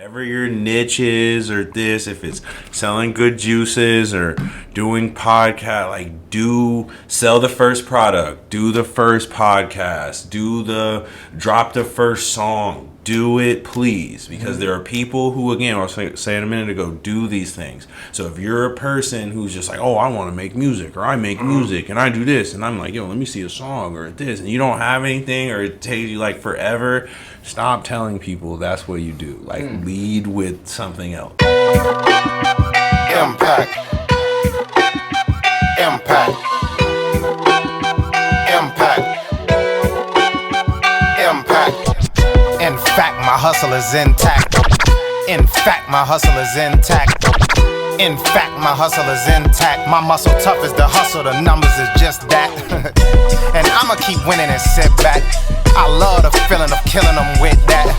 whatever your niche is or this, if it's selling good juices or doing podcast, like sell the first product, do the first podcast, drop the first song. Do it, please, because there are people who, again, I was saying a minute ago, do these things. So if you're a person who's just like, oh, I want to make music, or I make music, and I do this, and I'm like, yo, let me see a song or this, and you don't have anything, or it takes you like forever, stop telling people that's what you do. Like, lead with something else. Impact. Impact. Impact. Impact. In fact, my hustle is intact. In fact, my hustle is intact. In fact, my hustle is intact. My muscle tough as the hustle, the numbers is just that. And I'ma keep winning and sit back. I love the feeling of killing them with that.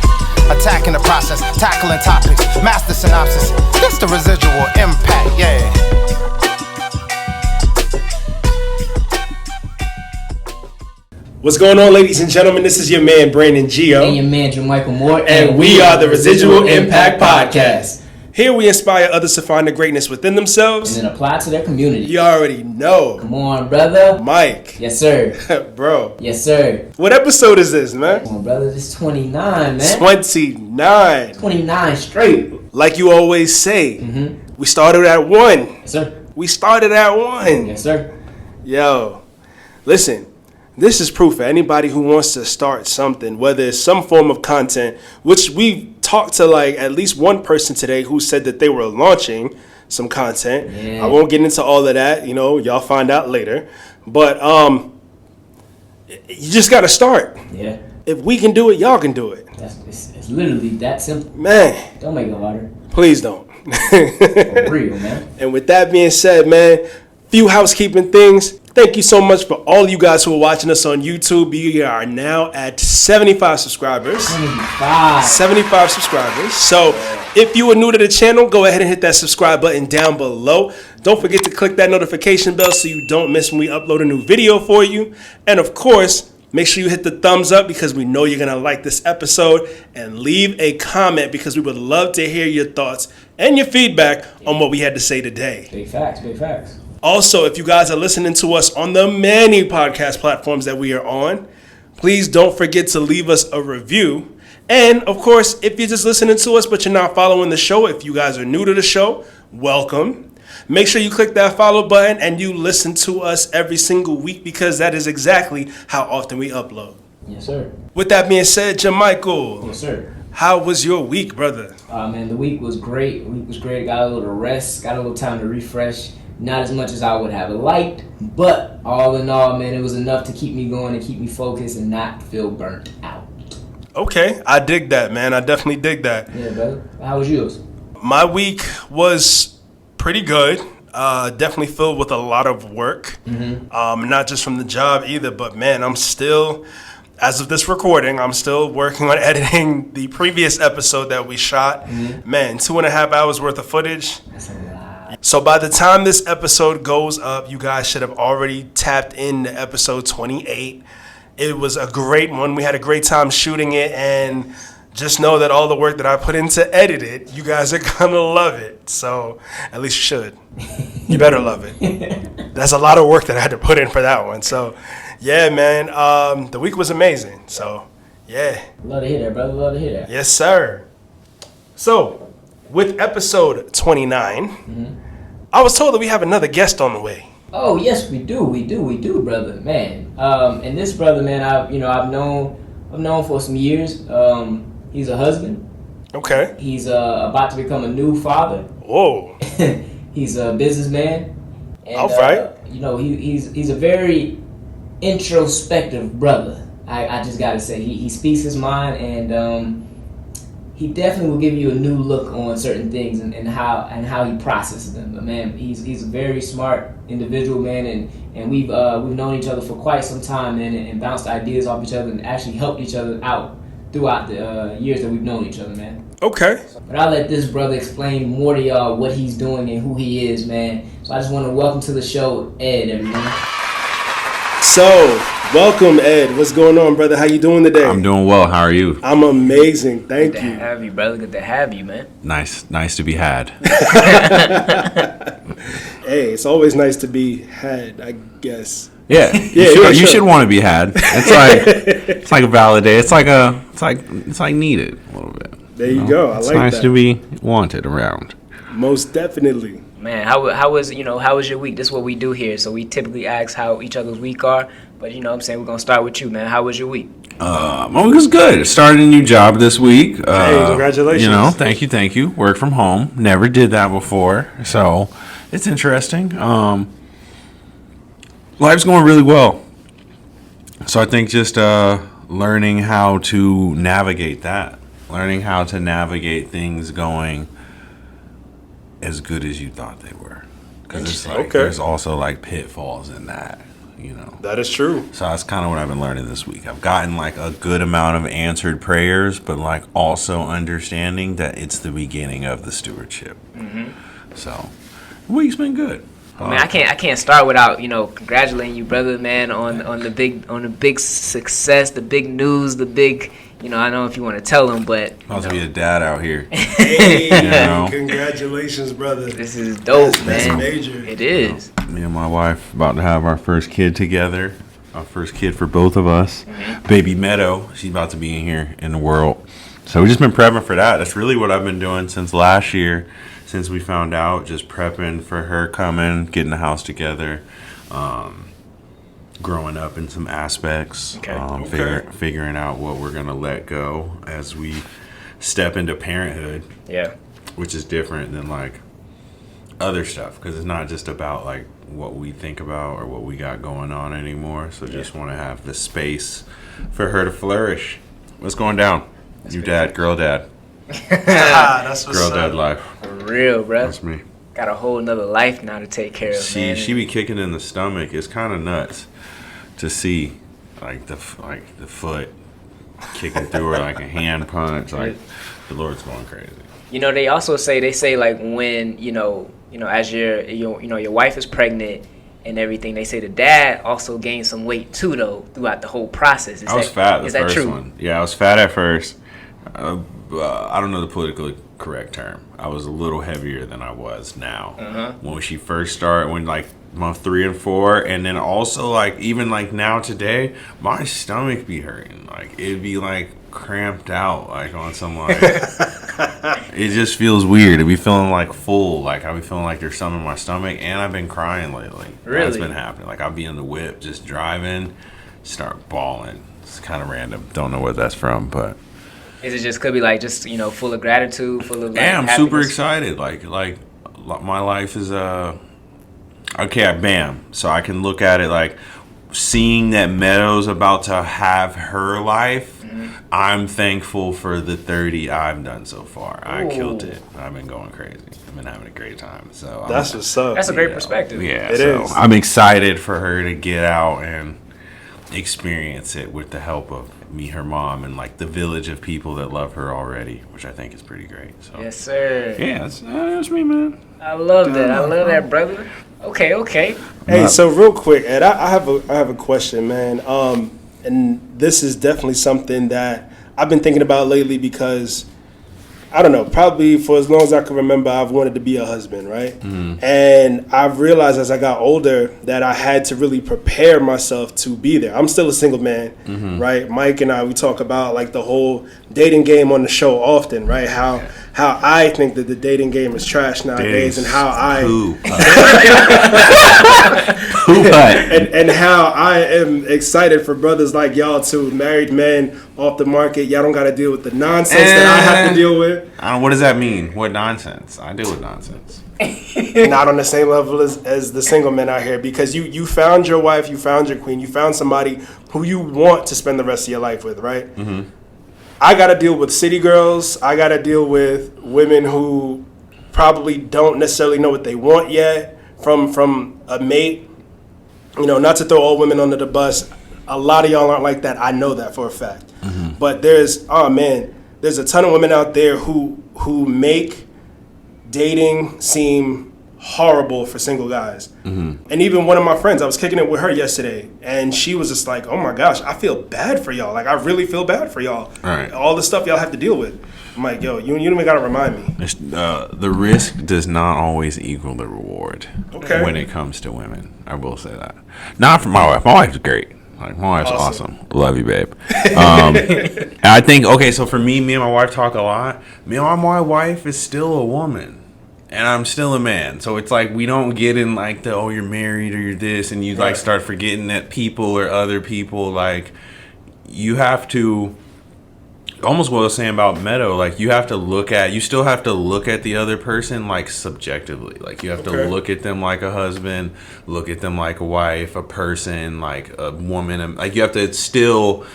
Attacking the process, tackling topics, master synopsis. This the residual impact, yeah. What's going on, ladies and gentlemen? This is your man, Brandon Gio. And your man, JaMichael Moore. And we are the Residual Impact Podcast. Here we inspire others to find the greatness within themselves. And then apply to their community. You already know. Come on, brother. Mike. Yes, sir. Bro. Yes, sir. What episode is this, man? Come on, brother. This is 29, man. 29. 29 straight. Like you always say, we started at 1. Yes, sir. We started at 1. Yes, sir. Yo, listen. This is proof for anybody who wants to start something, whether it's some form of content, which we've talked to like at least one person today who said that they were launching some content. Yeah. I won't get into all of that, y'all find out later. But you just got to start. Yeah. If we can do it, y'all can do it. It's literally that simple. Man. Don't make it harder. Please don't. For real, man. And with that being said, man, few housekeeping things. Thank you so much for all you guys who are watching us on YouTube. We are now at 75 subscribers. 75 subscribers. So if you are new to the channel, go ahead and hit that subscribe button down below. Don't forget to click that notification bell so you don't miss when we upload a new video for you. And of course, make sure you hit the thumbs up because we know you're going to like this episode. And leave a comment because we would love to hear your thoughts and your feedback on what we had to say today. Big facts, big facts. Also, if you guys are listening to us on the many podcast platforms that we are on, please don't forget to leave us a review. And, of course, if you're just listening to us but you're not following the show, if you guys are new to the show, welcome. Make sure you click that follow button and you listen to us every single week because that is exactly how often we upload. Yes, sir. With that being said, JaMichael. Yes, sir. How was your week, brother? Man, the week was great. Got a little rest, got a little time to refresh. Not as much as I would have liked, but all in all, man, it was enough to keep me going and keep me focused and not feel burnt out. Okay, I dig that, man. I definitely dig that. Yeah, brother. How was yours? My week was pretty good. Definitely filled with a lot of work. Not just from the job either, but man, I'm still, as of this recording, I'm still working on editing the previous episode that we shot. Man, 2.5 hours worth of footage. That's a lot. So by the time this episode goes up, you guys should have already tapped into episode 28. It was a great one. We had a great time shooting it, and just know that all the work that I put in to edit it, you guys are gonna love it. So at least you should. You better love it. That's a lot of work that I had to put in for that one. So yeah, man, the week was amazing. So yeah. Love to hear that, brother. Love to hear that. Yes, sir. So with episode 29, I was told that we have another guest on the way. Oh yes, we do, brother, man. And this brother, man, I've known for some years. He's a husband. Okay. He's about to become a new father. Whoa. He's a businessman. And, all right. He's a very introspective brother. I just gotta say, he speaks his mind, and he definitely will give you a new look on certain things and how he processes them. But man, he's a very smart individual, man, and we've known each other for quite some time, man, and bounced ideas off each other and actually helped each other out throughout the years that we've known each other, man. Okay. But I'll let this brother explain more to y'all what he's doing and who he is, man. So I just want to welcome to the show, Ed, everyone. So, welcome, Ed. What's going on, brother? How you doing today? I'm doing well. How are you? I'm amazing. Thank you. Good to have you, brother. Good to have you, man. Nice to be had. Hey, it's always nice to be had, I guess. Yeah, you should want to be had. It's like a validate. It's like needed a little bit. There you go. I it's like nice that. to be wanted around. Most definitely. Man, how was your week? This is what we do here. So we typically ask how each other's week are, but what I'm saying, we're gonna start with you, man. How was your week? It was good. Started a new job this week. Hey, congratulations. Thank you. Work from home. Never did that before, so it's interesting. Life's going really well. So I think just learning how to navigate that, learning how to navigate things going as good as you thought they were, because it's like there's also like pitfalls in that, That is true. So that's kind of what I've been learning this week. I've gotten like a good amount of answered prayers, but like also understanding that it's the beginning of the stewardship. So the week's been good. Man, I can't start without congratulating you, brother, man, on the big success, the big news, the big. I don't know if you want to tell them, but About to be a dad out here. Hey, congratulations, brother. This is dope, That's man. major. It is. Me and my wife about to have our first kid together. Our first kid for both of us. Baby Meadow. She's about to be in here in the world. So we've just been prepping for that. That's really what I've been doing since last year. Since we found out, just prepping for her coming, getting the house together, growing up in some aspects, figuring out what we're going to let go as we step into parenthood. Yeah. Which is different than like other stuff, because it's not just about like what we think about or what we got going on anymore. So just want to have the space for her to flourish. What's going down? You dad, girl dad. That's what's Girl up. dad life. For real, bro. That's me. Got a whole nother life now to take care of, man. She be kicking in the stomach. It's kind of nuts to see like the foot kicking through her like a hand punch. Like the Lord's going crazy. They also say like when as your wife is pregnant and everything, they say the dad also gained some weight too though throughout the whole process. I was fat the first true? one. Yeah, I was fat at first. I don't know the politically correct term. I was a little heavier than I was now. When she first started, when like month 3 and 4, and then also like even like now today, my stomach be hurting. Like it'd be like cramped out, like on some like it just feels weird. It'd be feeling like full. Like I'd be feeling like there's something in my stomach, and I've been crying lately. Really? That's been happening. Like I'll be in the whip just driving, start bawling. It's kind of random. Don't know what that's from, but. Is it just could be like just full of gratitude, full of like, I'm happiness? super excited. Like my life is okay. Bam. So I can look at it like seeing that Meadow's about to have her life. I'm thankful for the 30 I've done so far. I killed it. I've been going crazy. I've been having a great time. So That's what's up. That's a great perspective. Yeah, It is. I'm excited for her to get out and experience it with the help of me, her mom, and like the village of people that love her already, which I think is pretty great. So Yes, sir. yeah, that's me, man. I love that. I love that, brother. Okay. Hey, so real quick, Ed, I have a question, man. And this is definitely something that I've been thinking about lately because I don't know, probably for as long as I can remember, I've wanted to be a husband, right? And I've realized as I got older that I had to really prepare myself to be there. I'm still a single man, right? Mike and I, we talk about like the whole dating game on the show often, right? How I think that the dating game is trash nowadays, and how and how I am excited for brothers like y'all too, married men off the market. Y'all don't got to deal with the nonsense that I have to deal with. What does that mean? What nonsense? I deal with nonsense. Not on the same level as the single men out here, because you found your wife, you found your queen, you found somebody who you want to spend the rest of your life with, right? I got to deal with city girls. I got to deal with women who probably don't necessarily know what they want yet from a mate. Not to throw all women under the bus. A lot of y'all aren't like that. I know that for a fact. But there's a ton of women out there who make dating seem horrible for single guys. Mm-hmm. And even one of my friends, I was kicking it with her yesterday, and she was just like, oh my gosh, I feel bad for y'all. Like, I really feel bad for y'all. Right. All the stuff y'all have to deal with. I'm like, yo, you don't even got to remind me. The risk does not always equal the reward when it comes to women. I will say that. Not for my wife. My wife's great. Like, my wife's awesome. Love you, babe. And I think, okay, so for me and my wife talk a lot. Me and my wife is still a woman. And I'm still a man. So it's like we don't get in like the, oh, you're married or you're this. And you like start forgetting that people or other people, like, you have to, almost what I was saying about Meadow, like you still have to look at the other person like subjectively. Like you have to look at them like a husband, look at them like a wife, a person, like a woman. Like you have to still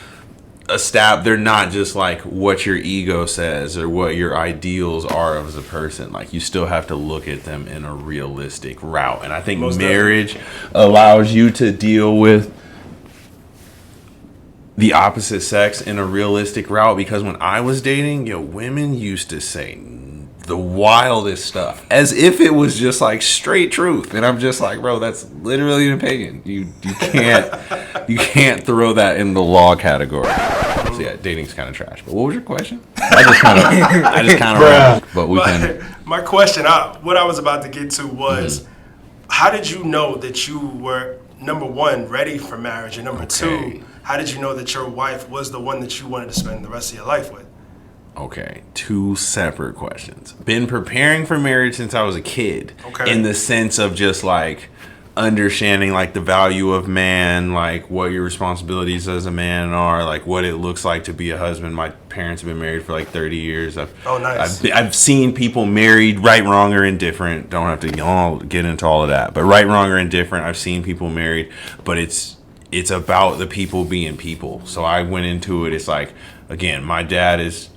they're not just like what your ego says or what your ideals are as a person. Like you still have to look at them in a realistic route. And I think marriage allows you to deal with the opposite sex in a realistic route, because when I was dating, women used to say the wildest stuff as if it was just like straight truth, and I'm just like, bro, that's literally an opinion. You can't throw that in the law category. So yeah, dating's kind of trash. But what was your question? I just kind of ran, but we can. My question, what I was about to get to was, how did you know that you were, number one, ready for marriage, and number two, how did you know that your wife was the one that you wanted to spend the rest of your life with? Okay, two separate questions. Been preparing for marriage since I was a kid. Okay. In the sense of just like understanding like the value of man, like what your responsibilities as a man are, like what it looks like to be a husband. My parents have been married for like 30 years. I've seen people married, right, wrong, or indifferent. Don't have to get into all of that. But right, wrong, or indifferent, I've seen people married, but it's about the people being people. So I went into it, it's like, again, my dad is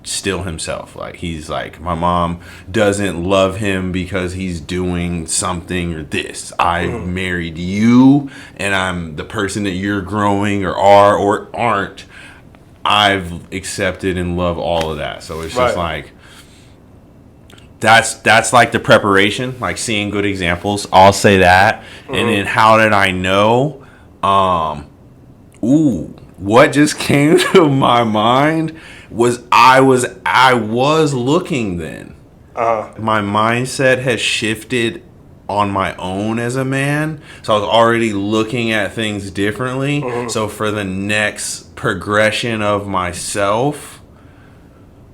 still himself. Like he's like, my mom doesn't love him because he's doing something or this. I married you, and I'm the person that you're growing or are or aren't. I've accepted and love all of that. So it's just like, that's like the preparation, like seeing good examples. I'll say that. And then how did I know? What just came to my mind was I was looking then. My mindset has shifted on my own as a man, so I was already looking at things differently. So for the next progression of myself,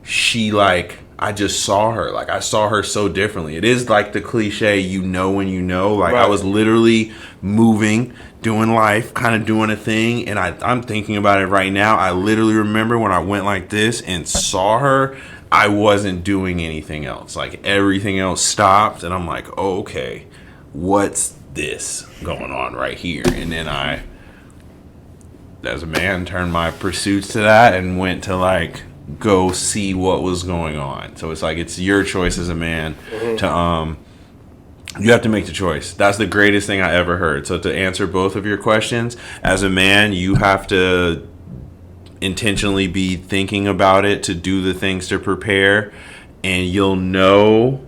I just saw her. Like I saw her so differently. It is like the cliche, when you know. Like I was literally moving, doing life, kind of doing a thing, and I'm thinking about it right now. I literally remember when I went like this and saw her, I wasn't doing anything else. Like everything else stopped, and I'm like, oh, okay, what's this going on right here? And then I, as a man, turned my pursuits to that and went to like go see what was going on. So it's like, it's your choice as a man to you have to make the choice. That's the greatest thing I ever heard. So to answer both of your questions, as a man, you have to intentionally be thinking about it, to do the things to prepare, and you'll know,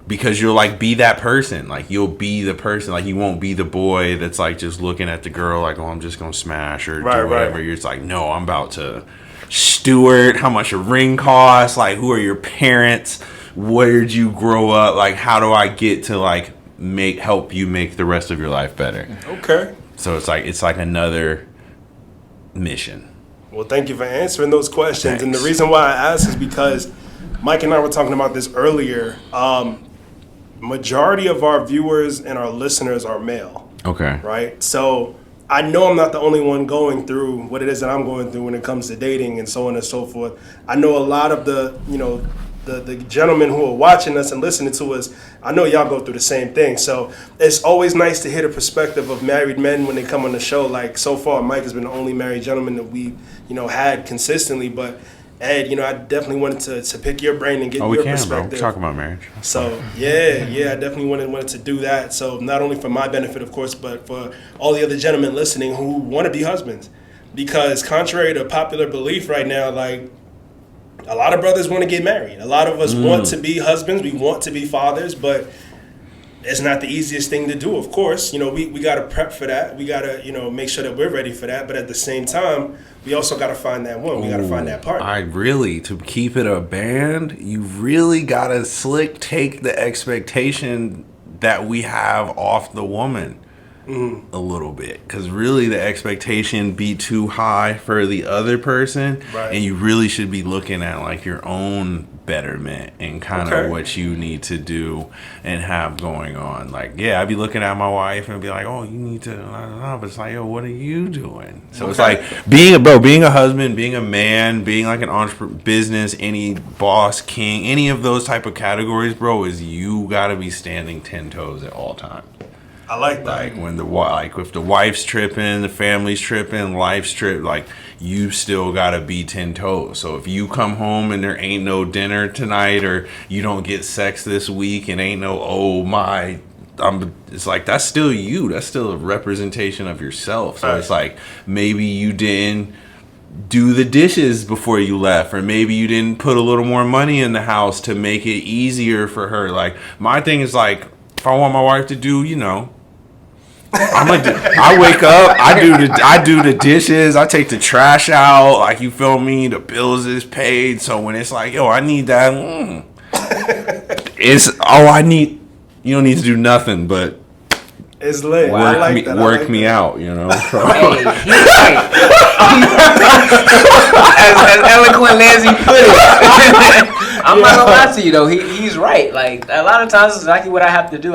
because you'll like be that person. Like you'll be the person. Like you won't be the boy that's like just looking at the girl like, oh, I'm just gonna smash or do whatever. You're just like, no, I'm about to steward. How much a ring costs? Like, who are your parents? Where did you grow up? Like, how do I get to like help you make the rest of your life better? Okay. So it's like another mission. Well, thank you for answering those questions. Thanks. And the reason why I asked is because Mike and I were talking about this earlier. Majority of our viewers and our listeners are male. Okay. Right? So I know I'm not the only one going through what it is that I'm going through when it comes to dating and so on and so forth. I know a lot of the gentlemen who are watching us and listening to us, I know y'all go through the same thing. So it's always nice to hear the perspective of married men when they come on the show. Like so far, Mike has been the only married gentleman that we, had consistently. But Ed, I definitely wanted to pick your brain and get your perspective. Bro. Talk about marriage. So I definitely wanted to do that. So not only for my benefit, of course, but for all the other gentlemen listening who want to be husbands. Because contrary to popular belief right now, like, a lot of brothers want to get married. A lot of us want to be husbands. We want to be fathers. But it's not the easiest thing to do, of course. You know, we got to prep for that. We got to, you know, make sure that we're ready for that. But at the same time, we also got to find that one. We got to find that partner. To keep it a band, you really got to take the expectation that we have off the woman a little bit. Because really the expectation be too high for the other person. Right. And you really should be looking at like your own betterment and kind of what you need to do and have going on. Like, yeah, I'd be looking at my wife and be like, oh, you need to, I don't know, but it's like, yo, what are you doing? So it's like being a husband, being a man, being like an entrepreneur, business, any boss, king, any of those type of categories, bro, is you gotta be standing 10 toes at all times. I like that. Like when if the wife's tripping, the family's tripping, life's tripping, like you still gotta be 10 toes. So if you come home and there ain't no dinner tonight, or you don't get sex this week, and ain't no it's like that's still you. That's still a representation of yourself. So it's like maybe you didn't do the dishes before you left, or maybe you didn't put a little more money in the house to make it easier for her. Like my thing is like, if I want my wife to do, you know, I'm like, I wake up, I do the dishes, I take the trash out, like, you feel me, the bills is paid. So when it's like, yo, I need that, you don't need to do nothing but it's lit. Work me out, you know. So. Hey, he's right. as eloquently as he put it. I'm not gonna lie to you though. He's right. Like a lot of times, it's exactly what I have to do.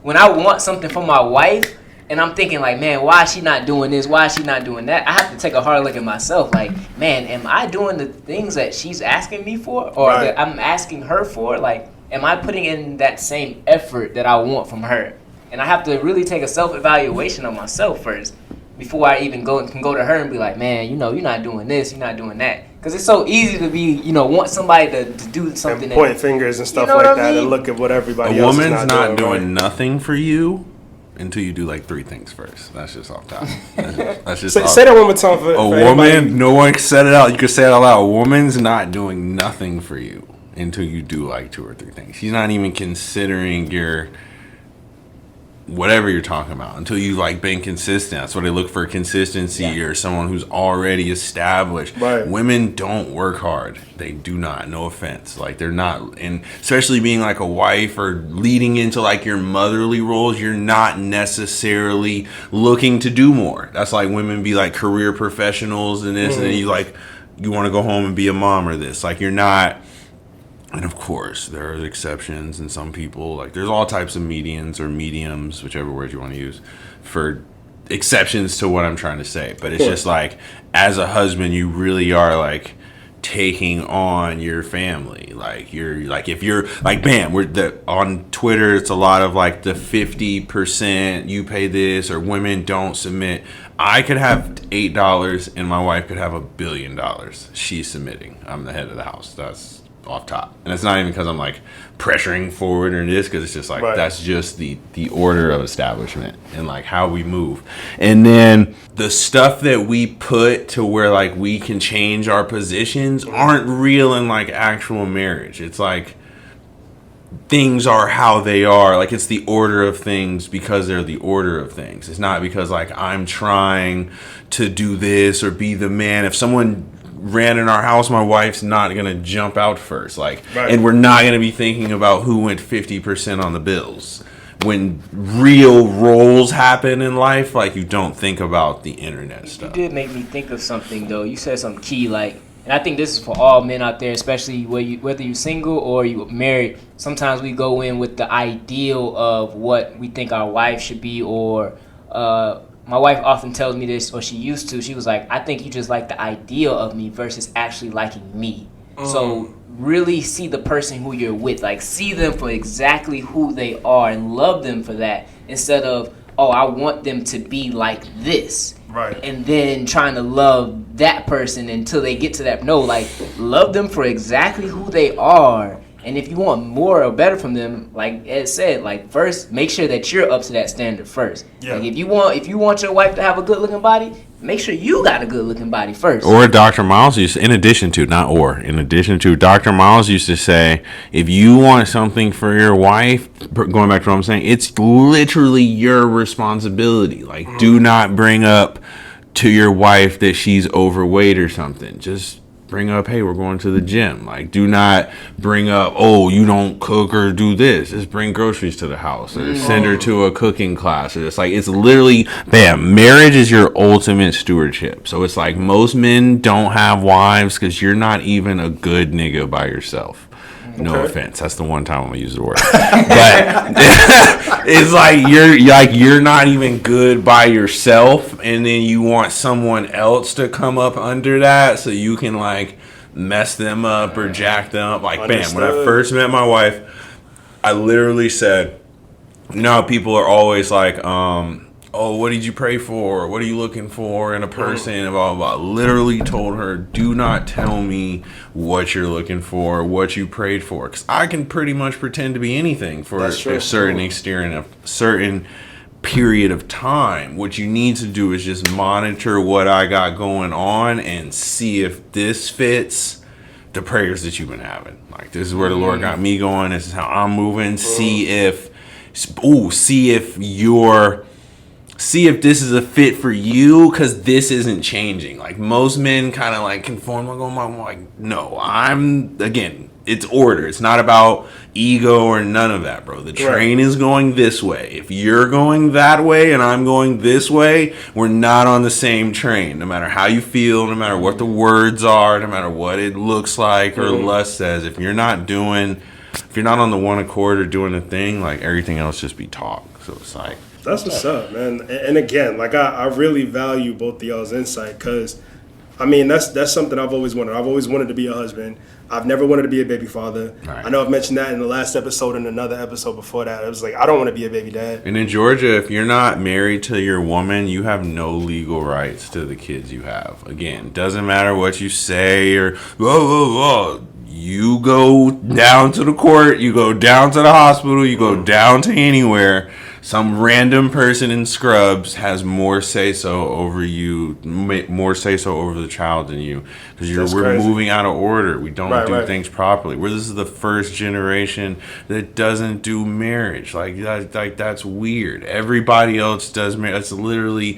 When I want something from my wife, and I'm thinking like, man, why is she not doing this? Why is she not doing that? I have to take a hard look at myself. Like, man, am I doing the things that she's asking me for, or that I'm asking her for? Like, am I putting in that same effort that I want from her? And I have to really take a self-evaluation of myself first before I even can go to her and be like, man, you know, you're not doing this, you're not doing that. Because it's so easy to be, you know, want somebody to do something. And point fingers and stuff like that, and look at what everybody else is not doing. A woman's not doing nothing for you until you do like 3 things first. That's just off top. That's just say that one more time for woman. Everybody. No one said it out. You can say it out loud. A woman's not doing nothing for you until you do like 2 or 3 things. She's not even considering your whatever you're talking about until you've like been consistent. That's why they look for consistency or someone who's already established. Right. Women don't work hard. They do not. No offense. Like they're not, and especially being like a wife or leading into like your motherly roles, you're not necessarily looking to do more. That's like women be like career professionals and this, and then you want to go home and be a mom or this. Like you're not. And of course, there are exceptions, and some people, like, there's all types of medians or mediums, whichever word you want to use, for exceptions to what I'm trying to say. But it's just like, as a husband, you really are like taking on your family. Like you're like, if you're like, bam, on Twitter, it's a lot of like the 50% you pay this, or women don't submit. I could have $8 and my wife could have $1 billion. She's submitting. I'm the head of the house. That's off top. And it's not even because I'm like pressuring forward or this, because it's just like that's just the order of establishment and like how we move. And then the stuff that we put to where like we can change our positions aren't real in like actual marriage. It's like things are how they are. Like it's the order of things because they're the order of things. It's not because like I'm trying to do this or be the man. If someone ran in our house, my wife's not gonna jump out first, like, and we're not gonna be thinking about who went 50% on the bills. When real roles happen in life, like, you don't think about the internet stuff. You did make me think of something though. You said something key, like, and I think this is for all men out there, especially whether you're single or you're married. Sometimes we go in with the ideal of what we think our wife should be, or my wife often tells me this, or she used to. She was like, I think you just like the ideal of me versus actually liking me. So really see the person who you're with. Like, see them for exactly who they are and love them for that, instead of, oh, I want them to be like this. Right. And then trying to love that person until they get to that. No, like, love them for exactly who they are. And if you want more or better from them, like Ed said, like, first make sure that you're up to that standard first. Yeah. Like if you want your wife to have a good looking body, make sure you got a good looking body first. Or Dr. Miles used to, in addition to, Dr. Miles used to say, if you want something for your wife, going back to what I'm saying, it's literally your responsibility. Like, do not bring up to your wife that she's overweight or something. Just bring up, hey, we're going to the gym. Like, do not bring up, oh, you don't cook or do this. Just bring groceries to the house or send her to a cooking class. Or it's like, it's literally, bam, marriage is your ultimate stewardship. So it's like most men don't have wives because you're not even a good nigga by yourself. No offense. That's the one time I'm gonna use the word. But it's like you're not even good by yourself, and then you want someone else to come up under that so you can like mess them up or jack them up. Like, bam, when I first met my wife, I literally said, people are always like, oh, what did you pray for? What are you looking for in a person? And blah, blah, blah. Literally told her, do not tell me what you're looking for, what you prayed for. Because I can pretty much pretend to be anything for a certain exterior, a certain period of time. What you need to do is just monitor what I got going on and see if this fits the prayers that you've been having. Like, this is where the Lord got me going. This is how I'm moving. See if this is a fit for you, because this isn't changing. Like, most men kind of like conform. I'm like, no, it's order. It's not about ego or none of that, bro. The train is going this way. If you're going that way and I'm going this way, we're not on the same train. No matter how you feel, no matter what the words are, no matter what it looks like or lust says, if you're not on the one accord or doing the thing, like, everything else just be talk. So it's like, that's what's up, man. And again, like, I really value both of y'all's insight, because, I mean, that's something I've always wanted. I've always wanted to be a husband. I've never wanted to be a baby father. Right. I know I've mentioned that in the last episode and another episode before that. It was like, I don't want to be a baby dad. And in Georgia, if you're not married to your woman, you have no legal rights to the kids you have. Again, doesn't matter what you say or, you go down to the court, you go down to the hospital, you go down to anywhere. Some random person in scrubs has more say-so over you, more say-so over the child than you, because we're moving out of order. We don't do things properly. This is the first generation that doesn't do marriage. Like that's weird. Everybody else does marriage. That's literally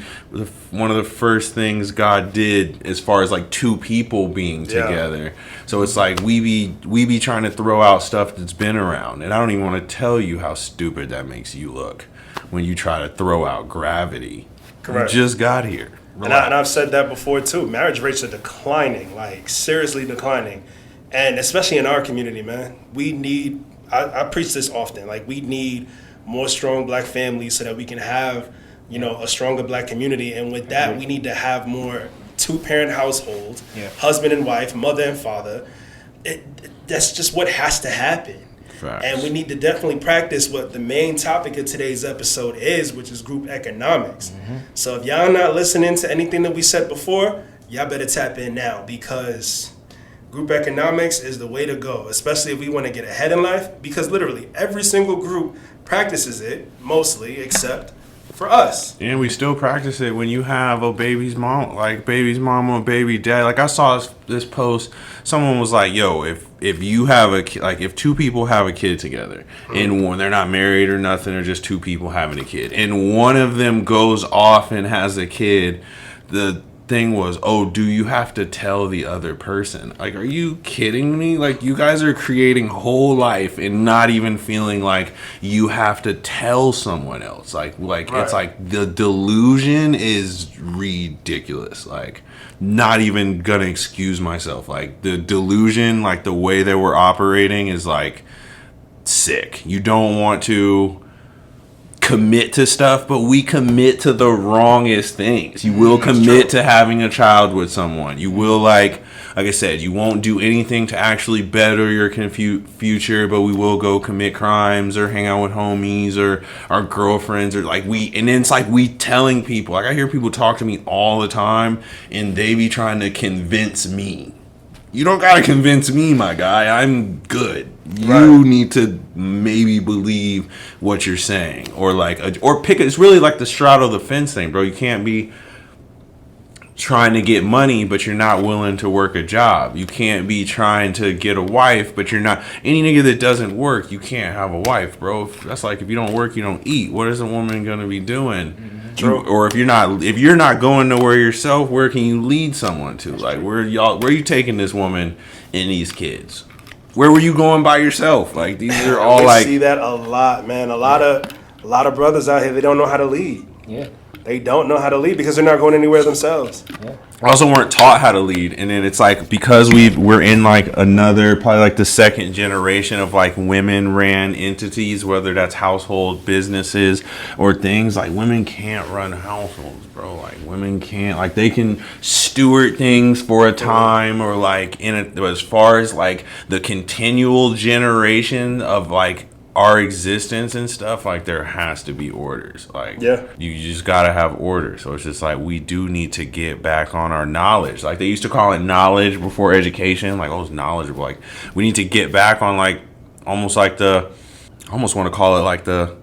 one of the first things God did as far as like two people being together. So it's like we be trying to throw out stuff that's been around, and I don't even want to tell you how stupid that makes you look when you try to throw out gravity. Correct. You just got here. And I've said that before too. Marriage rates are declining, like seriously declining, and especially in our community, man. We need. I preach this often. Like, we need more strong black families so that we can have, a stronger black community, and with that, we need to have more two-parent households, husband and wife, mother and father. That's just what has to happen. Facts. And we need to definitely practice what the main topic of today's episode is, which is group economics. So if y'all not listening to anything that we said before, y'all better tap in now, because group economics is the way to go, especially if we want to get ahead in life, because literally every single group practices it, mostly, except for us. And we still practice it when you have a baby's mom, like baby's mom or baby dad. Like, I saw this post, someone was like, yo, if you have if two people have a kid together, and one, they're not married or nothing, or just two people having a kid, and one of them goes off and has a kid, the thing was, oh, do you have to tell the other person? Like, are you kidding me? Like, you guys are creating whole life and not even feeling like you have to tell someone else. Like It's like the delusion is ridiculous. Like, not even gonna excuse myself. Like, the delusion, like the way that we're operating is like sick. You don't want to commit to stuff, but we commit to the wrongest things. You will commit to having a child with someone. You will, like I said, you won't do anything to actually better your future, but we will go commit crimes or hang out with homies or our girlfriends, or and then it's like we telling people. Like, I hear people talk to me all the time, and they be trying to convince me. You don't gotta convince me, my guy. I'm good. You need to maybe believe what you're saying, or pick. It's really like the straddle the fence thing, bro. You can't be. trying to get money, but you're not willing to work a job. You can't be trying to get a wife, but you're not. Any nigga that doesn't work, you can't have a wife, bro. That's like, if you don't work, you don't eat. What is a woman gonna be doing? Or if you're not going nowhere yourself, where can you lead someone to? Like, where are you taking this woman and these kids? Where were you going by yourself? Like, these are all We like. see that a lot, man. A lot of brothers out here, they don't know how to lead. Yeah. They don't know how to lead because they're not going anywhere themselves. Yeah. Also weren't taught how to lead, and then it's like, because we're in like another, probably like the second generation of like women ran entities, whether that's household businesses or things like, women can't run households, bro. Like, women can't, like, they can steward things for a time, or like as far as like the continual generation of like our existence and stuff, like, there has to be orders. Like, you just gotta have order. So it's just like, we do need to get back on our knowledge. Like, they used to call it knowledge before education. Like, oh, it's knowledgeable. Like, we need to get back on like almost like I almost want to call it like the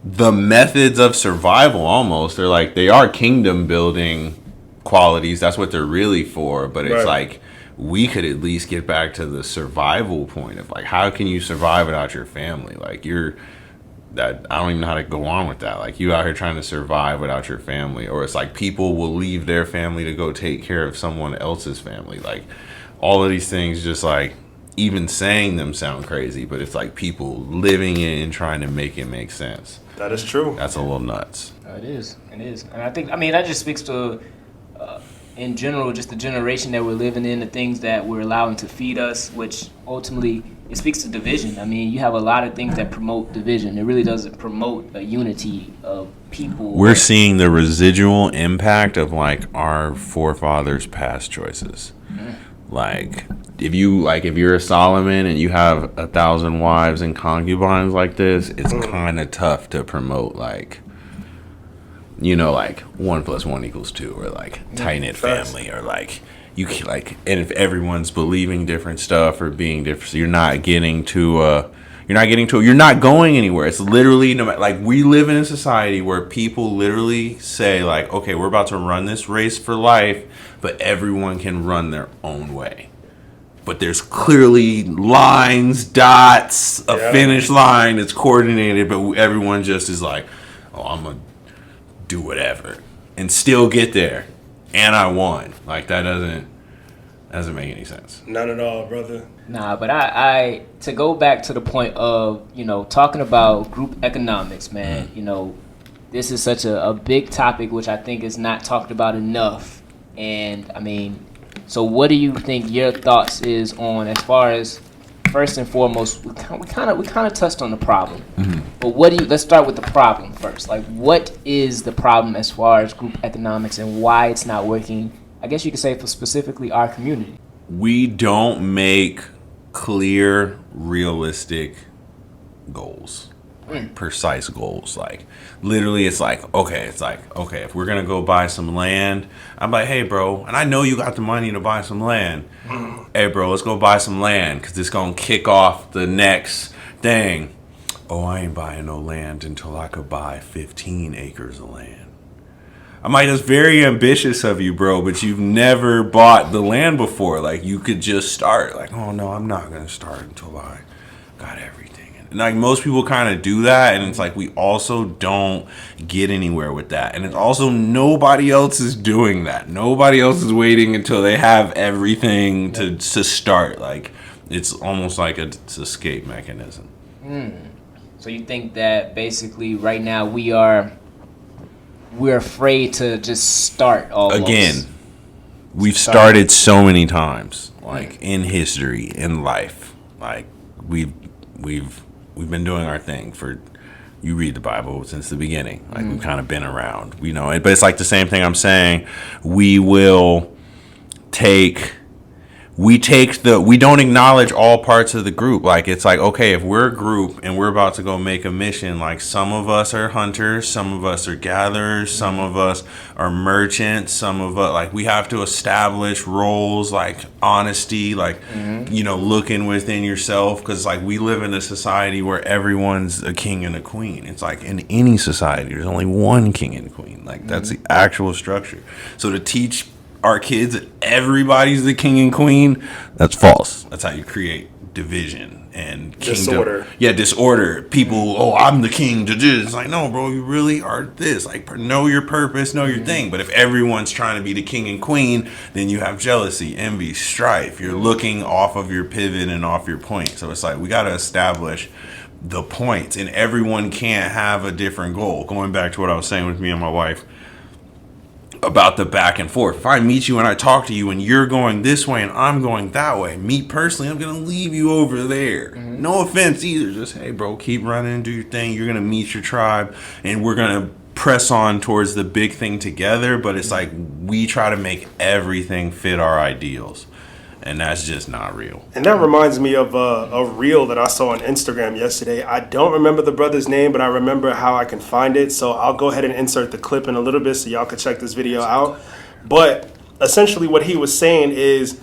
methods of survival. Almost, they're like, they are kingdom building qualities. That's what they're really for. But it's like, we could at least get back to the survival point of like, how can you survive without your family? Like, I don't even know how to go on with that. Like, you out here trying to survive without your family, or it's like people will leave their family to go take care of someone else's family. Like, all of these things, just like, even saying them sound crazy, but it's like people living it and trying to make it make sense. That is true. That's a little nuts. It is. And I think, that just speaks to, in general, just the generation that we're living in, the things that we're allowing to feed us, which ultimately, it speaks to division. I mean, you have a lot of things that promote division. It really doesn't promote a unity of people. We're seeing the residual impact of like our forefathers' past choices. Like, if you're a Solomon and you have 1,000 wives and concubines like this, it's kind of tough to promote, like, you know, like 1 + 1 = 2, or like tight knit family, or like, you can, like, and if everyone's believing different stuff or being different, so you're not going anywhere. It's literally, no matter, like, we live in a society where people literally say like, okay, we're about to run this race for life, but everyone can run their own way. But there's clearly lines, dots, a finish line that's coordinated, but everyone just is like, oh, I'm gonna do whatever and still get there, and I won. Like, that doesn't make any sense. Not at all, brother. Nah, but I to go back to the point of, talking about group economics, man, this is such a big topic, which I think is not talked about enough. And I mean, so what do you think your thoughts is on, as far as, first and foremost, we kind of touched on the problem, but let's start with the problem first. Like, what is the problem as far as group economics, and why it's not working? I guess you could say for specifically our community. We don't make clear, realistic goals, precise goals. Like, literally, it's like, okay, if we're gonna go buy some land, I'm like, hey, bro, and I know you got the money to buy some land. Hey, bro, let's go buy some land, because it's gonna kick off the next thing. Oh, I ain't buying no land until I could buy 15 acres of land. I'm like, that's very ambitious of you, bro, but you've never bought the land before. Like, you could just start. Like, oh, no, I'm not going to start until I got everything. And like, most people kind of do that, and it's like, we also don't get anywhere with that. And it's also, nobody else is doing that. Nobody else is waiting until they have everything to start. Like, it's almost like an escape mechanism. So you think that basically right now we're afraid to just start almost. Again, we've started so many times, like, in history, in life. Like, we've been doing our thing for, you read the Bible, since the beginning. Like, we've kind of been around, but it's like the same thing I'm saying. We will take we don't acknowledge all parts of the group. Like, it's like, okay, if we're a group and we're about to go make a mission, like, some of us are hunters, some of us are gatherers, some of us are merchants, some of us, like, we have to establish roles, like honesty, like, you know, looking within yourself, because, like, we live in a society where everyone's a king and a queen. It's like, in any society, there's only one king and queen. Like, that's the actual structure. So to teach our kids that everybody's the king and queen, that's false. That's how you create division and kingdom. Disorder. Yeah, disorder. People, oh, I'm the king to this. It's like, no, bro, you really are this. Like, know your purpose, know your thing. But if everyone's trying to be the king and queen, then you have jealousy, envy, strife. You're looking off of your pivot and off your point. So it's like, we got to establish the points, and everyone can't have a different goal. Going back to what I was saying with me and my wife about the back and forth. If I meet you and I talk to you and you're going this way and I'm going that way, me personally, I'm going to leave you over there. No offense either. Just, hey, bro, keep running, do your thing. You're going to meet your tribe and we're going to press on towards the big thing together. But it's like, we try to make everything fit our ideals. And that's just not real. And that reminds me of a reel that I saw on Instagram yesterday. I don't remember the brother's name, but I remember how I can find it. So I'll go ahead and insert the clip in a little bit so y'all can check this video out. But essentially what he was saying is,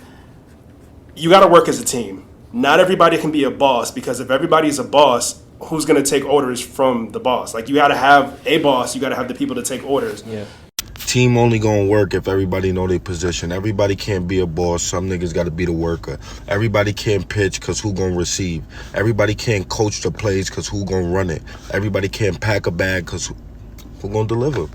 you got to work as a team. Not everybody can be a boss, because if everybody's a boss, who's going to take orders from the boss? Like, you got to have a boss. You got to have the people to take orders. Yeah. Team only gonna work if everybody know their position. Everybody can't be a boss. Some niggas gotta be the worker. Everybody can't pitch, cause who gonna receive? Everybody can't coach the plays, cause who gonna run it? Everybody can't pack a bag, cause who gonna deliver?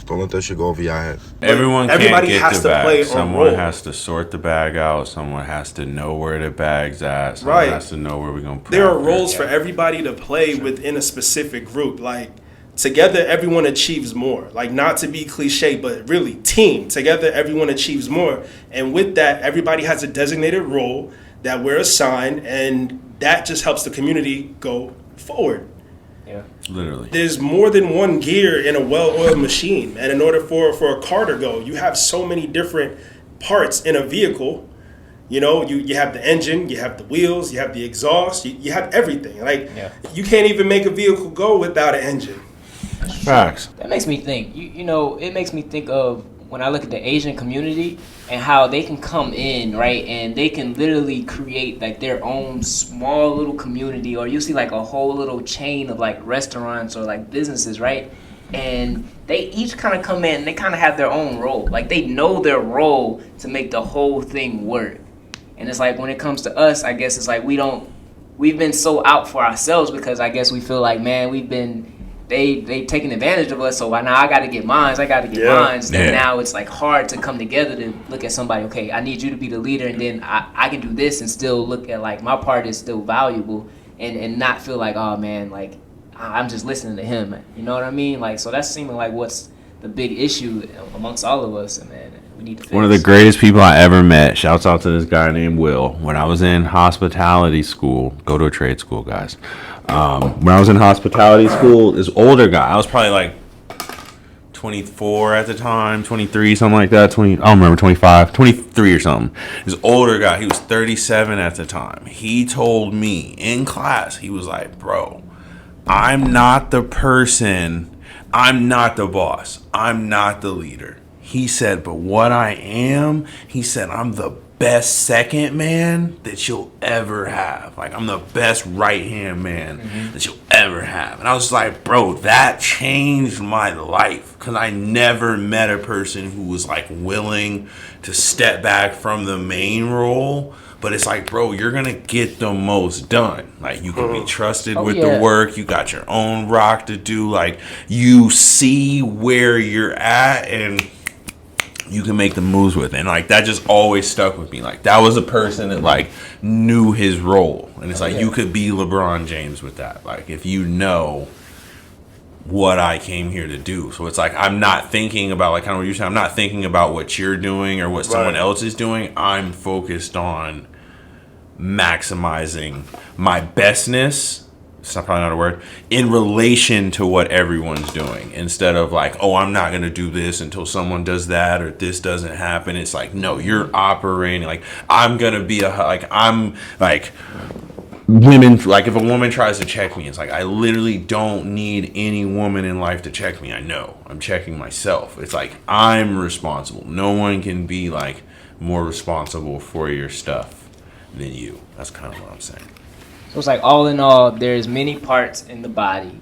Don't let that shit go over your head. Everybody can't get the bag. Play Someone has to sort the bag out. Someone has to know where the bag's at. Someone has to know where we're gonna put it. There are roles for everybody to play within a specific group. Like, together, everyone achieves more. Like, not to be cliche, but really, team. Together, everyone achieves more. And with that, everybody has a designated role that we're assigned, and that just helps the community go forward. Yeah. Literally. There's more than one gear in a well-oiled machine. And in order for a car to go, you have so many different parts in a vehicle. You know, you have the engine, you have the wheels, you have the exhaust, you have everything. Like, you can't even make a vehicle go without an engine. Facts. That makes me think. You know, it makes me think of when I look at the Asian community and how they can come in, right, and they can literally create like their own small little community, or you see like a whole little chain of like restaurants or like businesses, right? And they each kind of come in and they kind of have their own role. Like, they know their role to make the whole thing work. And it's like, when it comes to us, I guess it's like we've been so out for ourselves, because I guess we feel like, man, they taking advantage of us, so now I got to get mine. And now it's like hard to come together to look at somebody. Okay, I need you to be the leader, and then I can do this and still look at like my part is still valuable, and not feel like, oh man, like I'm just listening to him. You know what I mean? Like, so that's seeming like what's the big issue amongst all of us, and man, we need to fix. One of the greatest people I ever met. Shouts out to this guy named Will. When I was in hospitality school, go to a trade school, guys. When I was in hospitality school, this older guy, I was probably like 24 at the time, 23, something like that. I don't remember, 25, 23 or something. This older guy, he was 37 at the time. He told me in class, he was like, bro, I'm not the person, I'm not the boss, I'm not the leader. He said, but what I am, he said, I'm the best second man that you'll ever have. Like, I'm the best right-hand man that you'll ever have. And I was like, bro, that changed my life, because I never met a person who was like willing to step back from the main role. But it's like, bro, you're going to get the most done. Like, you can be trusted with the work. You got your own rock to do. Like, you see where you're at, and you can make the moves with it. And like, that just always stuck with me. Like, that was a person that like knew his role. And it's like, you could be LeBron James with that. Like, if you know what I came here to do. So it's like, I'm not thinking about, like, kind of what you're saying, I'm not thinking about what you're doing or what someone else is doing. I'm focused on maximizing my bestness it's not probably not a word, in relation to what everyone's doing, instead of like, oh, I'm not going to do this until someone does that or this doesn't happen. It's like, no, you're operating like I'm going to be I'm like women, like if a woman tries to check me, it's like I literally don't need any woman in life to check me. I know I'm checking myself. It's like I'm responsible. No one can be like more responsible for your stuff than you. That's kind of what I'm saying. So it's like all in all, there's many parts in the body.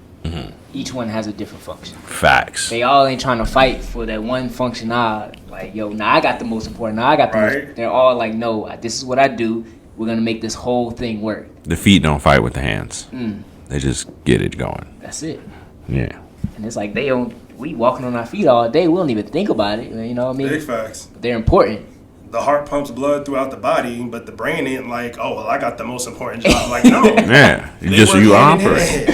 Each one has a different function. Facts. They all ain't trying to fight for that one function. Like, yo, now I got the most important. Now I got the most. They're all like, no, this is what I do. We're gonna make this whole thing work. The feet don't fight with the hands. They just get it going. That's it. Yeah. And it's like we walking on our feet all day. We don't even think about it. You know what I mean? Big facts. They're important. The heart pumps blood throughout the body, but the brain ain't like, oh, well, I got the most important job. Like, no. Yeah. You operate.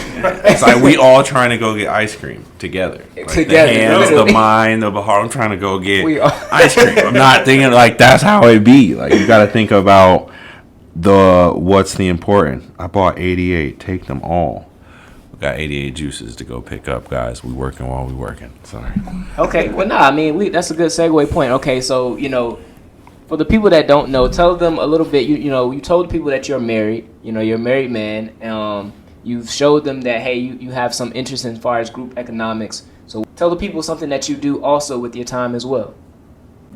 It's like we all trying to go get ice cream together. Like Together. The hands, Literally. the mind, the heart. I'm trying to go get ice cream. I'm not thinking like that's how it be. Like you got to think about what's the important. I bought 88. Take them all. We got 88 juices to go pick up, guys. We working while we working. Sorry. Okay. Well, I mean, that's a good segue point. Okay, so for the people that don't know, tell them a little bit. You told the people that you're married. You're a married man. You've showed them that, hey, you have some interest as far as group economics. So tell the people something that you do also with your time as well.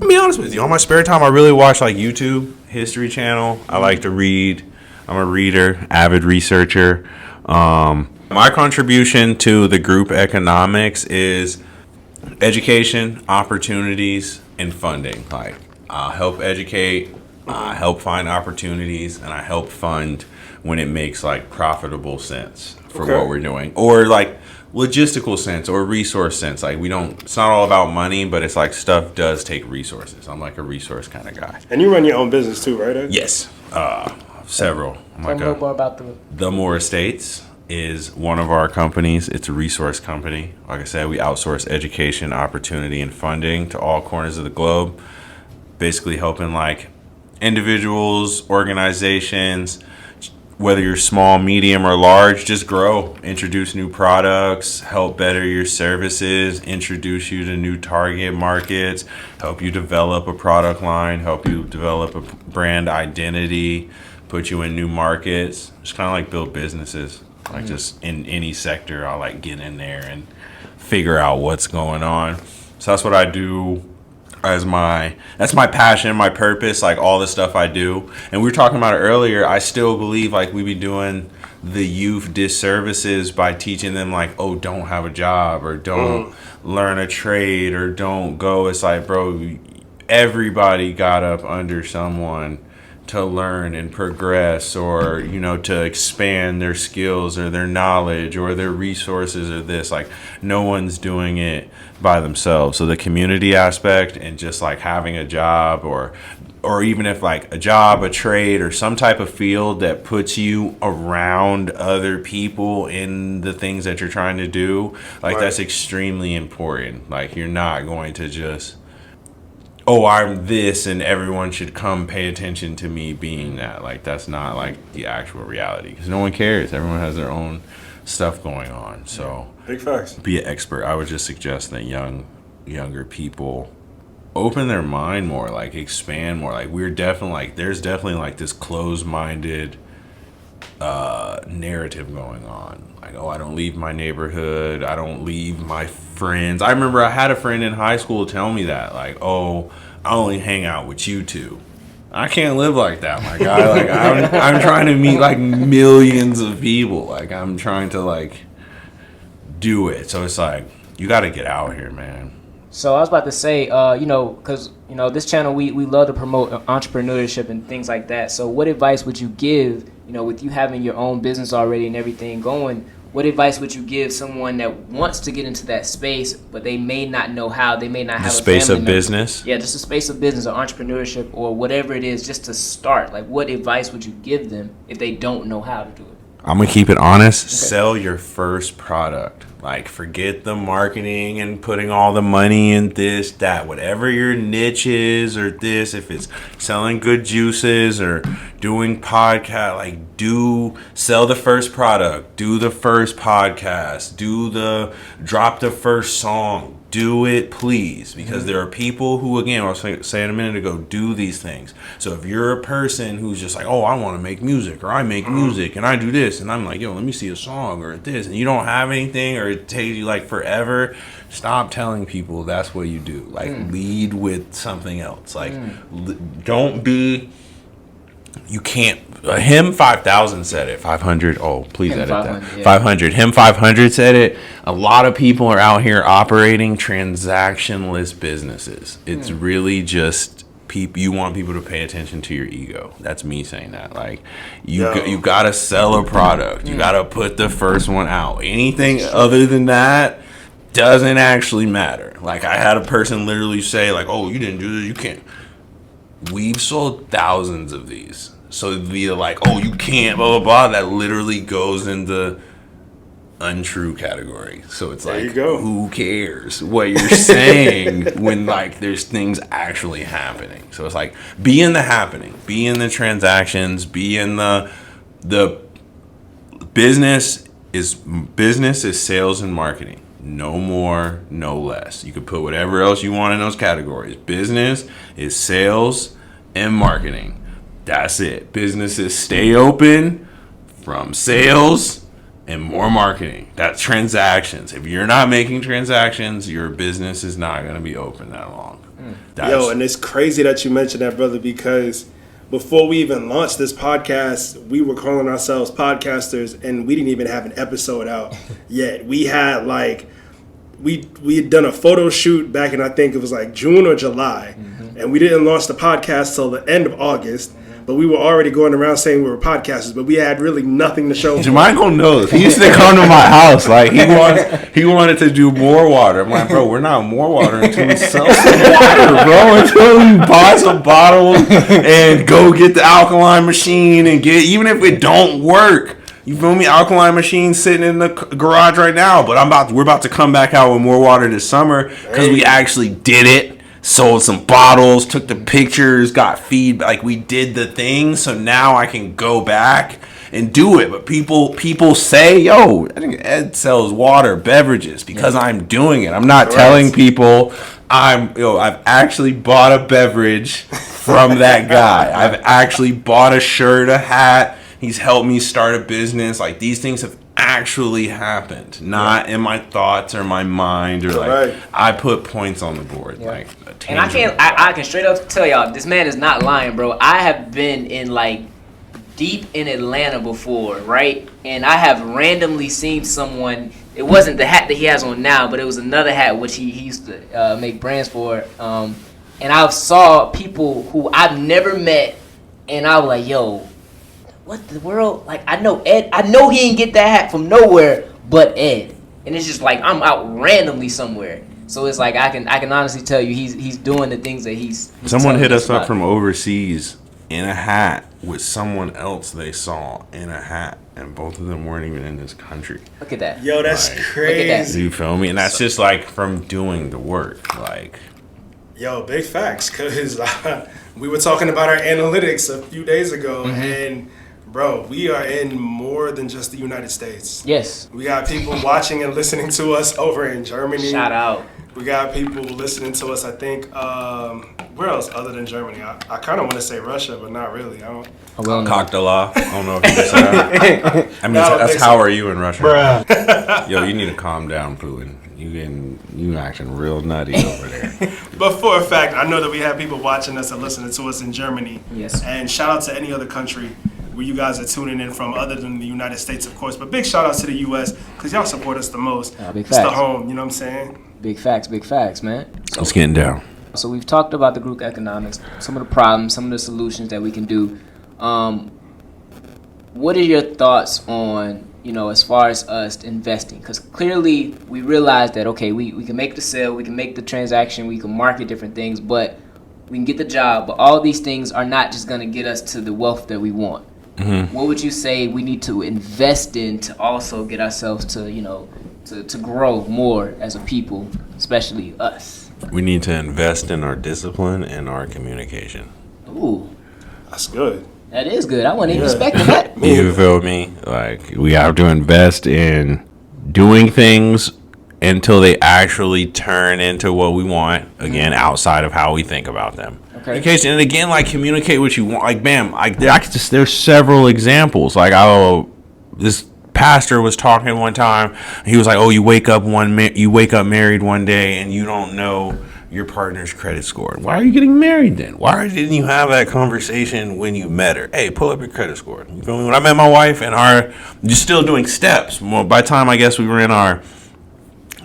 I'll be honest with you. On my spare time, I really watch like YouTube, History Channel. I like to read. I'm a reader, avid researcher. My contribution to the group economics is education, opportunities, and funding. Like, I help educate, I help find opportunities, and I help fund when it makes like profitable sense for what we're doing, or like logistical sense or resource sense. Like it's not all about money, but it's like stuff does take resources. I'm like a resource kind of guy. And you run your own business too, right, Ed? Yes, several. Tell me more about The More Estates is one of our companies. It's a resource company. Like I said, we outsource education, opportunity, and funding to all corners of the globe. Basically helping like individuals, organizations, whether you're small, medium, or large, just grow, introduce new products, help better your services, introduce you to new target markets, help you develop a product line, help you develop a brand identity, put you in new markets, just kind of like build businesses. Like just in any sector, I'll like get in there and figure out what's going on. So that's what I do. That's my passion, my purpose, like all the stuff I do. And we were talking about it earlier. I still believe like we be doing the youth disservices by teaching them like, oh, don't have a job or don't learn a trade or don't go. It's like, bro, everybody got up under someone to learn and progress, or to expand their skills or their knowledge or their resources or this. Like no one's doing it by themselves. So the community aspect and just like having a job or even if like a job, a trade, or some type of field that puts you around other people in the things that you're trying to do, like that's extremely important. Like you're not going to just, oh, I'm this and everyone should come pay attention to me being that. Like that's not like the actual reality, because no one cares. Everyone has their own stuff going on. So big facts. Be an expert. I would just suggest that younger people open their mind more, like expand more. Like there's definitely like this closed-minded narrative going on. Like, oh, I don't leave my neighborhood, I don't leave my friends. I remember I had a friend in high school tell me that, like, oh, I only hang out with you two. I can't live like that, my guy. Like I'm trying to meet like millions of people. Like I'm trying to like do it. So it's like you got to get out here, man. So I was about to say, because this channel we love to promote entrepreneurship and things like that. So what advice would you give, with you having your own business already and everything going? What advice would you give someone that wants to get into that space, but they may not know how? They may not have a space family of member. business. Yeah, just a space of business or entrepreneurship or whatever it is, just to start. Like, what advice would you give them if they don't know how to do it? I'm gonna keep it honest. Okay. Sell your first product. Like, forget the marketing and putting all the money in this, that, whatever your niche is, or this. If it's selling good juices or doing podcast, like sell the first product, do the first podcast, drop the first song. Do it, please, because there are people who, again, I was saying a minute ago, do these things. So if you're a person who's just like, oh, I want to make music, or I make music, and I do this, and I'm like, yo, let me see a song, or this, and you don't have anything, or it takes you like forever, stop telling people that's what you do. Like, lead with something else. Like, don't be... You can't. Him 5000 said it. 500. Oh, please edit that. Yeah. 500. Him 500 said it. A lot of people are out here operating transactionless businesses. It's really just people. You want people to pay attention to your ego. That's me saying that. Like you gotta sell a product. You gotta put the first one out. Anything other than that doesn't actually matter. Like I had a person literally say like, "Oh, you didn't do this. You can't." We've sold thousands of these. So via like, oh, you can't, blah, blah, blah, that literally goes into untrue category. So it's like, who cares what you're saying when like there's things actually happening? So it's like, be in the happening, be in the transactions, be in the business is sales and marketing. No more, no less. You could put whatever else you want in those categories. Business is sales and marketing. That's it. Businesses stay open from sales and more marketing. That's transactions. If you're not making transactions, your business is not going to be open that long. And it's crazy that you mentioned that, brother, because before we even launched this podcast, we were calling ourselves podcasters, and we didn't even have an episode out yet. We had like, we had done a photo shoot back in, I think it was like June or July, and we didn't launch the podcast till the end of August. But we were already going around saying we were podcasters, but we had really nothing to show. JaMichael knows. He used to come to my house. Like he wanted to do more water. I'm like, bro, we're not more water until we sell some water, bro. Until we buy some bottles and go get the alkaline machine and get, even if it don't work. You feel me? Alkaline machine sitting in the garage right now. But we're about to come back out with more water this summer because we actually did it. Sold some bottles, took the pictures, got feedback. Like we did the thing, so now I can go back and do it. But people say, "Yo, I think Ed sells water, beverages," because I'm doing it. I'm not telling people I've actually bought a beverage from that guy. I've actually bought a shirt, a hat. He's helped me start a business. Like these things have actually happened, not in my thoughts or my mind, or like I put points on the board. Like and I can straight up tell y'all, this man is not lying, bro. I have been in like deep in Atlanta before, right? And I have randomly seen someone. It wasn't the hat that he has on now, but it was another hat which he used to make brands for. And I saw people who I've never met, and I was like, yo, what the world? Like, I know Ed. I know he didn't get that hat from nowhere but Ed. And it's just like I'm out randomly somewhere. So it's like I can honestly tell you he's doing the things that he's someone hit us up from overseas in a hat with someone else they saw in a hat, and both of them weren't even in this country. Look at that. Yo, that's crazy. You feel me? And that's just like from doing the work. Like, yo, big facts, because we were talking about our analytics a few days ago, and bro, we are in more than just the United States. Yes. We got people watching and listening to us over in Germany. Shout out. We got people listening to us, I think, where else other than Germany? I kind of want to say Russia, but not really. I don't. Cocktail. I don't know if you can say that. I mean, that's how are you in Russia? Bruh. Yo, you need to calm down, Putin. You acting real nutty over there. But for a fact, I know that we have people watching us and listening to us in Germany. Yes. And shout out to any other country where you guys are tuning in from, other than the United States, of course. But big shout out to the U.S. because y'all support us the most. Big it's facts. the home, you know what I'm saying? Big facts, man. Let's get down. So we've talked about the group economics, some of the problems, some of the solutions that we can do. What are your thoughts on, as far as us investing? Because clearly we realize that, okay, we can make the sale, we can make the transaction, we can market different things, but we can get the job. But all these things are not just going to get us to the wealth that we want. Mm-hmm. What would you say we need to invest in to also get ourselves to, to grow more as a people, especially us? We need to invest in our discipline and our communication. Ooh. That's good. That is good. I wasn't even expecting that. You feel me? Like, we have to invest in doing things until they actually turn into what we want. Again, outside of how we think about them. Okay. And again, like, communicate what you want. Like, bam, there's several examples. Like, this pastor was talking one time. He was like, "Oh, you wake up married one day, and you don't know your partner's credit score. Why are you getting married then? Why didn't you have that conversation when you met her? Hey, pull up your credit score." You feel me? When I met my wife, and you're still doing steps. Well, by the time I guess we were in our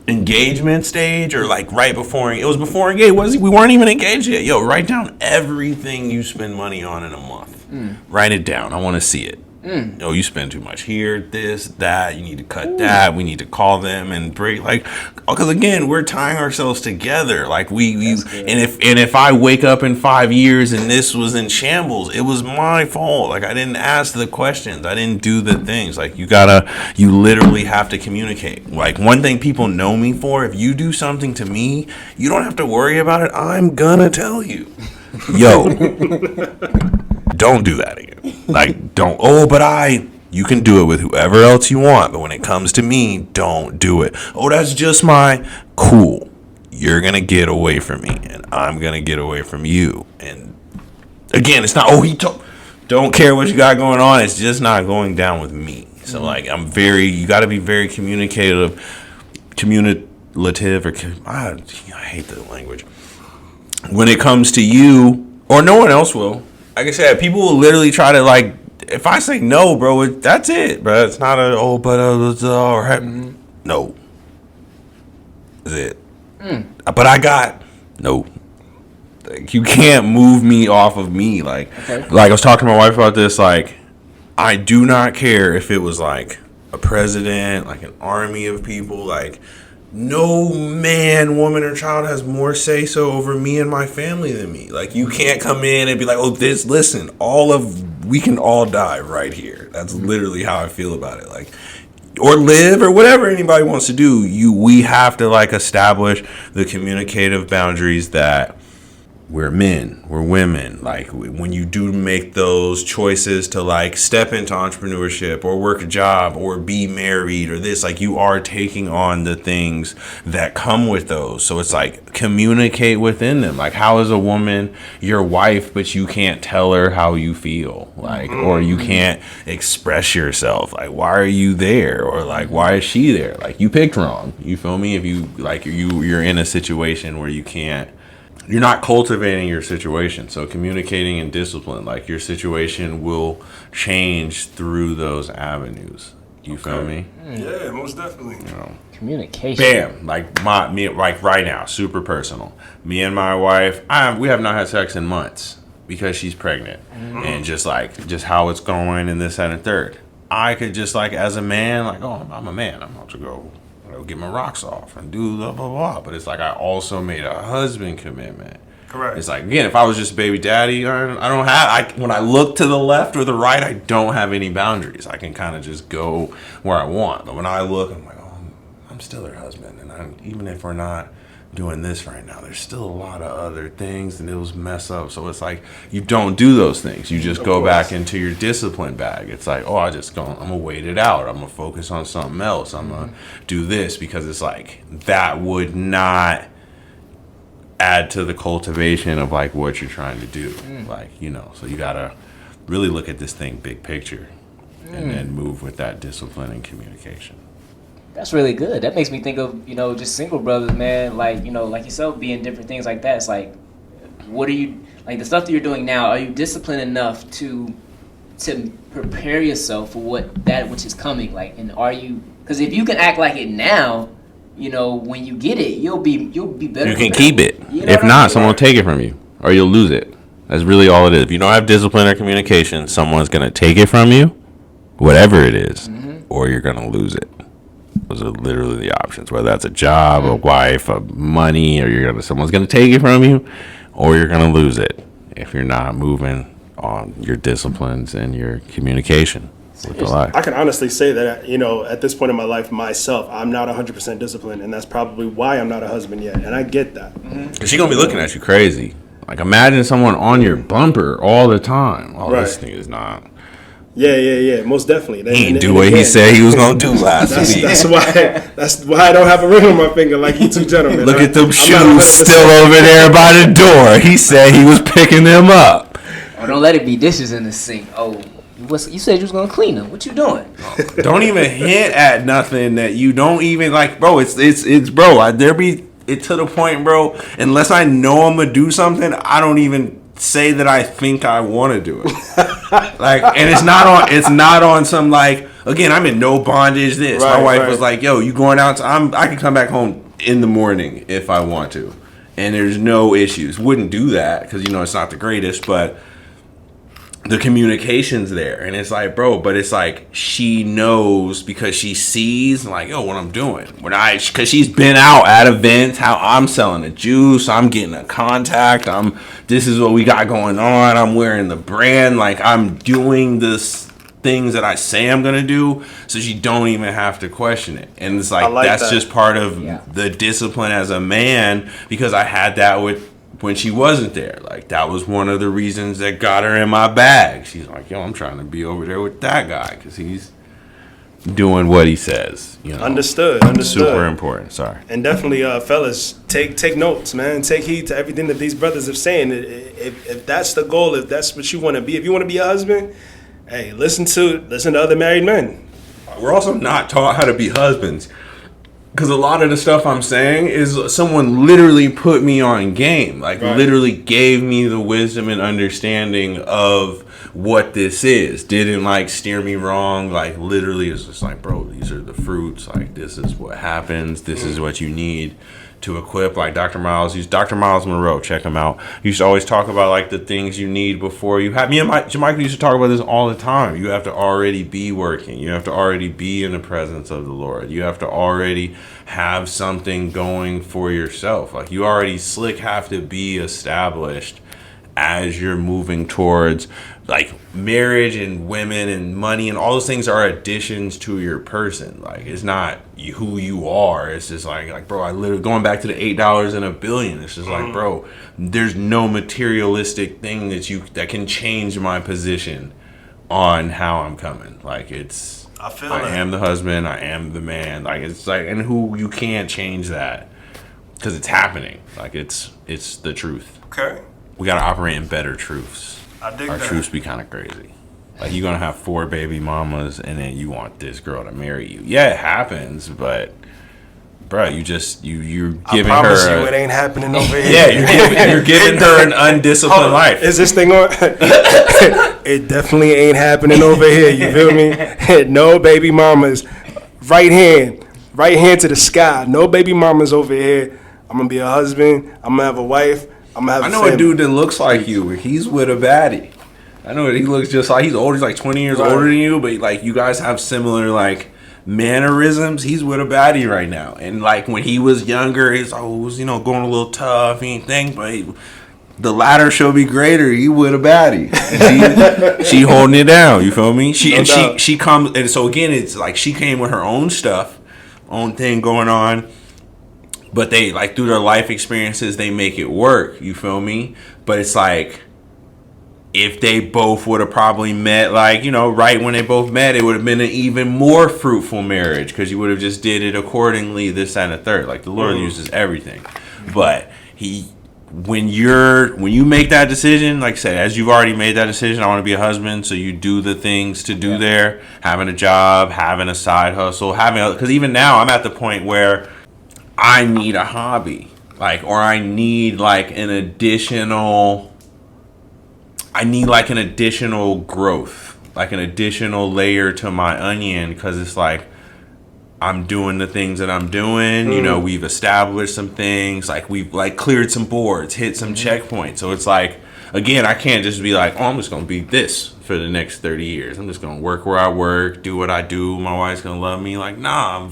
engagement stage, or like right before it was before engaged, we weren't even engaged yet. Yo, write down everything you spend money on in a month. Write it down. I want to see it. Oh, you spend too much here, this, that. You need to cut that. We need to call them and break, like, because again, we're tying ourselves together. Like we if I wake up in 5 years and this was in shambles, it was my fault. Like, I didn't ask the questions. I didn't do the things. Like, you literally have to communicate. Like, one thing people know me for: if you do something to me, you don't have to worry about it. I'm gonna tell you, yo. Don't do that again. Like, don't, you can do it with whoever else you want, but when it comes to me, don't do it. Oh, that's just cool. You're going to get away from me, and I'm going to get away from you. And again, it's not, don't care what you got going on. It's just not going down with me. So, like, you got to be very communicative, I hate the language. When it comes to you, or no one else will. Like I said, people will literally try to, like, if I say no, bro, that's it, bro. It's not no. That's it. But I got no. Like, you can't move me off of me. Like, like I was talking to my wife about this. Like, I do not care if it was like a president, like an army of people, like. No man, woman, or child has more say-so over me and my family than me. Like, you can't come in and be like, listen, we can all die right here. That's literally how I feel about it. Like, or live, or whatever anybody wants to do. We have to, like, establish the communicative boundaries that we're men, we're women. Like, when you do make those choices to, like, step into entrepreneurship or work a job or be married or this, like, you are taking on the things that come with those. So it's like, communicate within them. Like, how is a woman your wife, but you can't tell her how you feel? Like, or you can't express yourself. Like, why are you there? Or, like, why is she there? Like, you picked wrong. You feel me? If you, like, you're in a situation where you're not cultivating your situation. So communicating and discipline, like, your situation will change through those avenues. You feel me? Yeah, most definitely. Communication. Bam. Like, like right now, super personal. Me and my wife, we have not had sex in months because she's pregnant. And just how it's going and this, that, and third. I could just, like, as a man, like, I'm a man. I'm about to go get my rocks off and do blah, blah, blah. But it's like, I also made a husband commitment. Correct. It's like, again, if I was just baby daddy, when I look to the left or the right, I don't have any boundaries. I can kind of just go where I want. But when I look, I'm like, I'm still her husband. And even if we're not doing this right now, there's still a lot of other things and it'll mess up. So it's like, you don't do those things. You just go back into your discipline bag. It's like, I'm gonna wait it out. I'm gonna focus on something else. I'm gonna do this, because it's like, that would not add to the cultivation of, like, what you're trying to do. Like, so you gotta really look at this thing big picture and then move with that discipline and communication. That's really good. That makes me think of, just single brothers, man. Like, like yourself, being different things like that. It's like, what are you, like, the stuff that you're doing now, are you disciplined enough to prepare yourself for which is coming? Like, and are you, because if you can act like it now, when you get it, you'll be better. You can keep it. If not, someone will take it from you, or you'll lose it. That's really all it is. If you don't have discipline or communication, someone's going to take it from you, whatever it is, or you're going to lose it. Those are literally the options, whether that's a job, a wife, money, or someone's going to take it from you, or you're going to lose it if you're not moving on your disciplines and your communication with the life. I can honestly say that, at this point in my life, myself, I'm not 100% disciplined, and that's probably why I'm not a husband yet, and I get that. Because she's going to be looking at you crazy. Like, imagine someone on your bumper all the time. Oh, Right. this thing is not. Yeah. Most definitely. He didn't do what he said he was gonna do last week. That's why I don't have a ring on my finger like you two gentlemen. Look at them I'm not shoes 100%. still over there by the door. He said he was picking them up. Oh, don't let it be dishes in the sink. Oh, you said you was gonna clean them. What you doing? Don't even hint at nothing that you don't even like, bro. It's bro. It to the point, bro. Unless I know I'm gonna do something, I don't even say that I think I want to do it. Like, and it's not on some, like, again, I'm in no bondage. This my wife was like, yo, you going out? I can come back home in the morning if I want to, and there's no issues. Wouldn't do that because it's not the greatest, but the communication's there, and it's like, bro, but it's like she knows because she sees, like, yo, what I'm doing because she's been out at events, how I'm selling the juice, I'm getting a contact, this is what we got going on, I'm wearing the brand, like, I'm doing this things that I say I'm gonna do, so she don't even have to question it. And it's like that's that. Just part of the discipline as a man, because I had that with when she wasn't there. Like, that was one of the reasons that got her in my bag. She's like, yo, I'm trying to be over there with that guy because he's doing what he says. Understood. Super important. Sorry. And definitely, fellas, take notes, man. Take heed to everything that these brothers are saying. If that's the goal, if that's what you want to be, if you want to be a husband, hey, listen to other married men. We're also not taught how to be husbands. Because a lot of the stuff I'm saying is someone literally put me on game. Like, literally gave me the wisdom and understanding of what this is. Didn't, like, steer me wrong. Like, literally is just like, bro, these are the fruits. Like, this is what happens. This is what you need to equip. Like, Dr. Miles Monroe, check him out. He used to always talk about, like, the things you need before you have. Me and JaMichael used to talk about this all the time. You have to already be working. You have to already be in the presence of the Lord. You have to already have something going for yourself. Like, you already have to be established as you're moving towards, like, marriage and women and money and all those things are additions to your person. Like, it's not who you are. It's just like, bro, I literally, going back to the $8 in a billion, it's just like, bro, there's no materialistic thing that can change my position on how I'm coming. Like, I am the husband, I am the man. Like, it's like, and who, you can't change that because it's happening. Like, it's the truth. Okay. We gotta operate in better truths. I dig Our that. truths be kind of crazy. Like, you're gonna have 4 baby mamas and then you want this girl to marry you. Yeah, it happens, but bro, you're giving I promise her. You, it ain't happening over here. Yeah, you're giving her an undisciplined life. Is this thing on? It definitely ain't happening over here. You feel me? No baby mamas. Right hand to the sky. No baby mamas over here. I'm gonna be a husband. I'm gonna have a wife. I'm gonna have. I know a dude that looks like you. He's with a baddie. I know he looks just like, he's older. He's like 20 years older than you, but like, you guys have similar, like, mannerisms. He's with a baddie right now, and like, when he was younger, he's always, going a little tough, anything, but the latter shall be greater. He with a baddie. She holding it down. You feel me? She comes, and so again, it's like she came with her own stuff, own thing going on. But they, like, through their life experiences, they make it work. You feel me? But it's like, if they both would have probably met, like, right when they both met, it would have been an even more fruitful marriage, because you would have just did it accordingly, this, that, and the third. Like, the Lord uses everything. But when you make that decision, like I said, as you've already made that decision, I want to be a husband, so you do the things to do there, having a job, having a side hustle, because even now I'm at the point where I need a hobby, like, or I need like an additional growth, like an additional layer to my onion, because it's like, I'm doing the things that I'm doing, we've established some things, like, we've like cleared some boards, hit some checkpoints. So it's like, again, I can't just be like, oh, I'm just going to be this for the next 30 years. I'm just going to work where I work, do what I do. My wife's going to love me. Like, nah,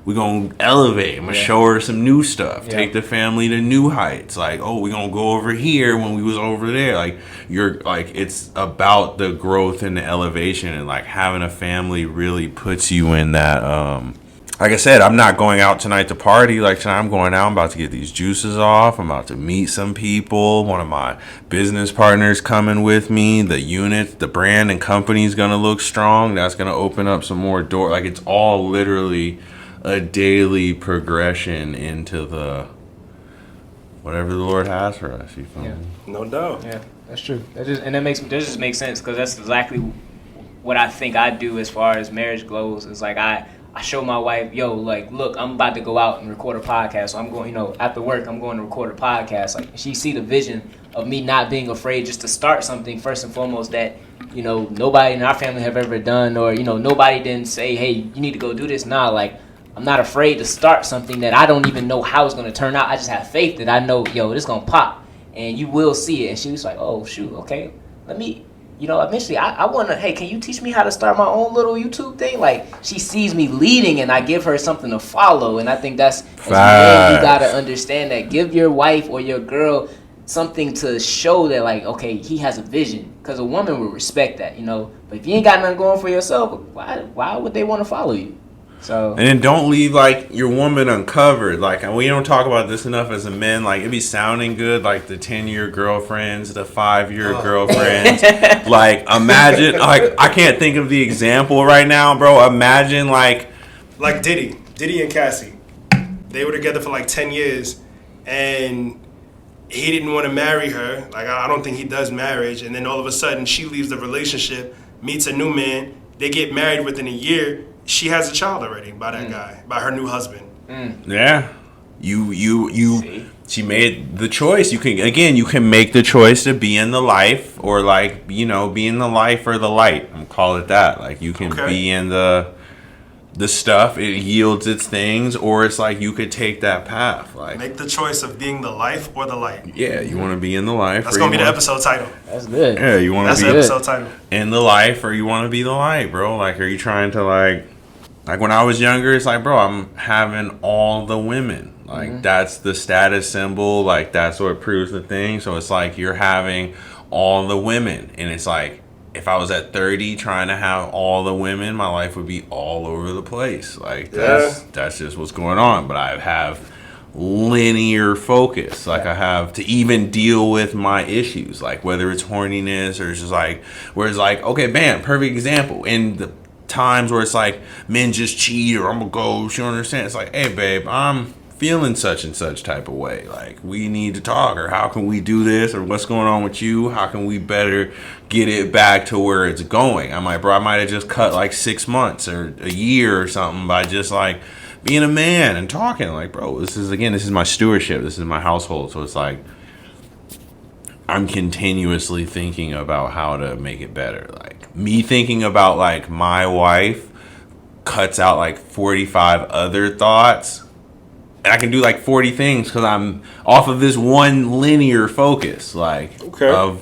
we're going to elevate. I'm going to show her some new stuff. Yeah. Take the family to new heights. Like, oh, we're going to go over here when we was over there. Like, it's about the growth and the elevation, and like having a family really puts you in that, like I said, I'm not going out tonight to party. Like tonight, I'm going out. I'm about to get these juices off. I'm about to meet some people. One of my business partners coming with me. The unit, the brand and company is gonna look strong. That's gonna open up some more doors. Like it's all literally a daily progression into the whatever the Lord has for us. You feel me? No doubt. Yeah, that's true. That just makes sense because that's exactly what I think I do as far as marriage goes. It's like I show my wife, yo, like, look, I'm about to go out and record a podcast. So I'm going, after work, I'm going to record a podcast. Like, she see the vision of me not being afraid just to start something first and foremost that, nobody in our family have ever done, or, nobody didn't say, hey, you need to go do this. Nah, like, I'm not afraid to start something that I don't even know how it's going to turn out. I just have faith that I know, this going to pop and you will see it. And she was like, oh, shoot, okay, let me... eventually I want to, hey, can you teach me how to start my own little YouTube thing? Like, she sees me leading and I give her something to follow. And I think that's, as a man, you got to understand that. Give your wife or your girl something to show that, like, okay, he has a vision. Because a woman will respect that, But if you ain't got nothing going for yourself, why would they want to follow you? So, and then don't leave like your woman uncovered. Like, we don't talk about this enough as a men. Like, it be sounding good, like the 10-year girlfriends, the 5-year girlfriends. Like, imagine, like, I can't think of the example right now, bro. Imagine like Diddy and Cassie. They were together for like 10 years, and he didn't want to marry her. Like, I don't think he does marriage. And then all of a sudden, she leaves the relationship, meets a new man. They get married within a year. She has a child already by that guy, by her new husband. Yeah. She made the choice. You can make the choice to be in the life, or like, be in the life or the light. I'm call it that. Like, you can be in the stuff, it yields its things, or it's like you could take that path. Like, make the choice of being the life or the light. Yeah, you want to be in the life. That's gonna be the episode title. That's good. Yeah, you want to be the episode title. In the life, or you want to be the light, bro. Like, are you trying to like when I was younger, it's like, bro, I'm having all the women. Like, that's the status symbol. Like, that's what proves the thing. So it's like you're having all the women, and it's like, if I was at 30 trying to have all the women, my life would be all over the place. Like, that's just what's going on. But I have linear focus. Like, I have to even deal with my issues. Like, whether it's horniness or it's just like, where it's like, okay, bam, perfect example. In the times where it's like, men just cheat, or I'm gonna go, you don't understand. It's like, hey, babe, I'm feeling such and such type of way. Like, we need to talk, or how can we do this, or what's going on with you? How can we better get it back to where it's going? I'm like, bro, I might have just cut like 6 months or a year or something by just like being a man and talking. Like, bro, this is my stewardship. This is my household. So it's like, I'm continuously thinking about how to make it better. Like, me thinking about like my wife cuts out like 45 other thoughts. And I can do like 40 things because I'm off of this one linear focus, like, I'm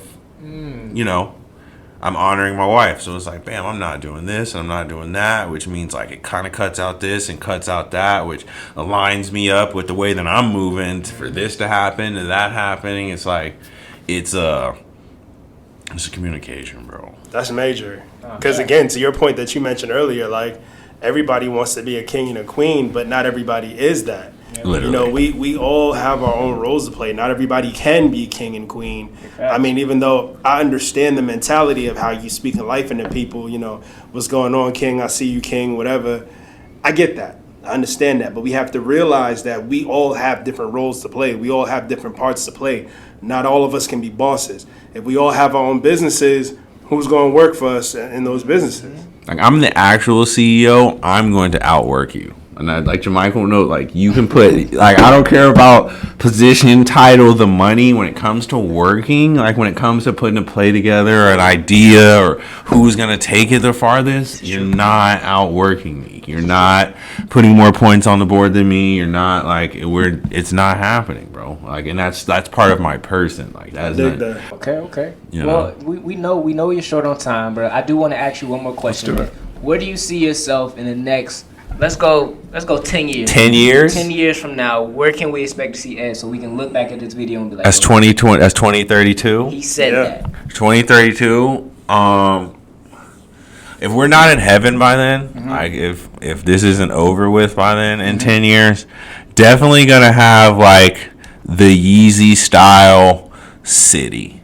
honoring my wife. So it's like, bam, I'm not doing this and I'm not doing that, which means like it kind of cuts out this and cuts out that, which aligns me up with the way that I'm moving for this to happen and that happening. It's like, it's a communication, bro. That's major. Because again, to your point that you mentioned earlier, like, everybody wants to be a king and a queen, but not everybody is that. Literally. We all have our own roles to play. Not everybody can be king and queen. I mean, even though I understand the mentality of how you speak in life into people, what's going on, king, I see you, king, whatever. I get that. I understand that. But we have to realize that we all have different roles to play. We all have different parts to play. Not all of us can be bosses. If we all have our own businesses, who's going to work for us in those businesses? Like, I'm the actual CEO. I'm going to outwork you. And I'd like JaMichael note, like, you can put, like, I don't care about position, title, the money when it comes to working. Like, when it comes to putting a play together or an idea or who's going to take it the farthest, you're not outworking me. You're not putting more points on the board than me. You're not, like, it's not happening, bro. Like, and that's part of my person. Like, that's not. Okay. Well, we know you're short on time, but I do want to ask you one more question. Where do you see yourself in the next... Let's go 10 years. 10 years? 10 years from now, where can we expect to see Ed so we can look back at this video and be like... That's 2020. That's 2032. He said that. 2032. if we're not in heaven by then, like if this isn't over with by then in 10 years, definitely gonna have like the Yeezy style city.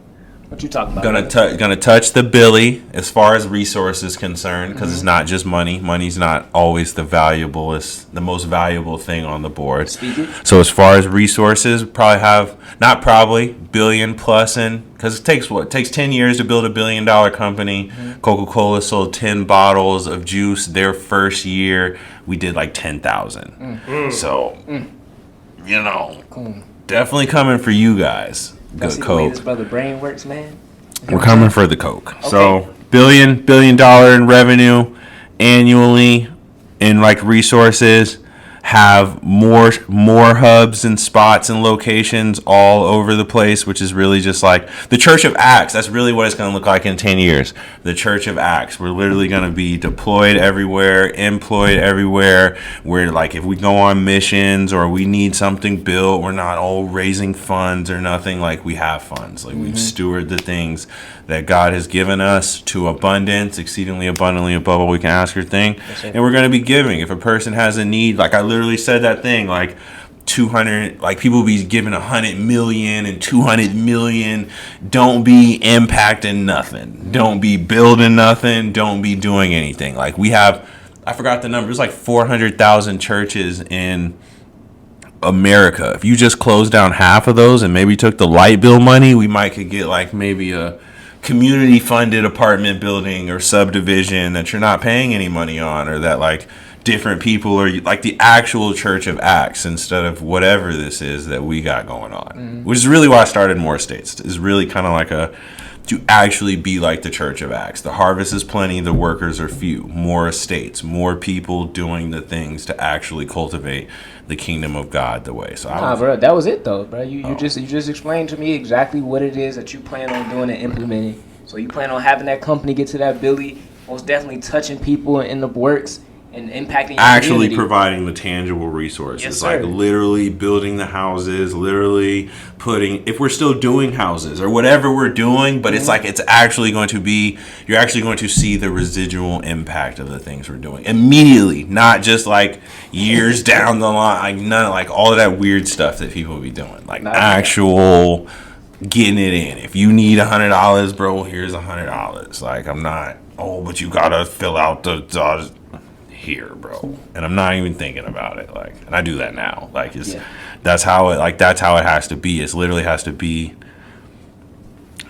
What you talking about? Gonna touch the Billy as far as resources concerned, because it's not just money. Money's not always the most valuable thing on the board. So as far as resources, probably have billion plus in, because it takes 10 years to build $1 billion company. Coca-Cola sold 10 bottles of juice their first year. We did like 10,000. So definitely coming for you guys. Good Coke. The way this brother brain works, man. We're coming for the Coke. Okay. So $1 billion in revenue annually in like resources. Have more hubs and spots and locations all over the place, which is really just like the Church of Acts. That's really what it's going to look like in 10 years. The Church of Acts. We're literally going to be deployed everywhere, employed everywhere. We're like, if we go on missions or we need something built, we're not all raising funds or nothing. Like, we have funds. Like, we've stewarded the things that God has given us to abundance, exceedingly abundantly above all we can ask or think. And we're going to be giving. If a person has a need, like I literally said that thing, like 200, like people be giving 100 million and 200 million. Don't be impacting nothing. Don't be building nothing. Don't be doing anything. Like we have, I forgot the number. It's like 400,000 churches in America. If you just close down half of those and maybe took the light bill money, we might could get like maybe a community funded apartment building or subdivision that you're not paying any money on, or that like different people are like the actual Church of Acts instead of whatever this is that we got going on, which is really why I started More States. Is really kind of like to actually be like the Church of Acts. The harvest is plenty, the workers are few. More estates, more people doing the things to actually cultivate the kingdom of God the way. So bro, that was it though, bro. You just explained to me exactly what it is that you plan on doing and implementing. So you plan on having that company get to that Billy, most definitely touching people in the works and impacting your actually community. Providing the tangible resources, yes, like literally building the houses, literally putting, if we're still doing houses or whatever we're doing, but it's like it's actually going to be, you're actually going to see the residual impact of the things we're doing immediately, not just like years down the line, like none, like all of that weird stuff that people be doing, like actual getting it in. If you need $100, bro, here's $100. Like I'm not, but you gotta fill out the here, bro, and I'm not even thinking about it, like, and I do that now, like that's how it has to be. It literally has to be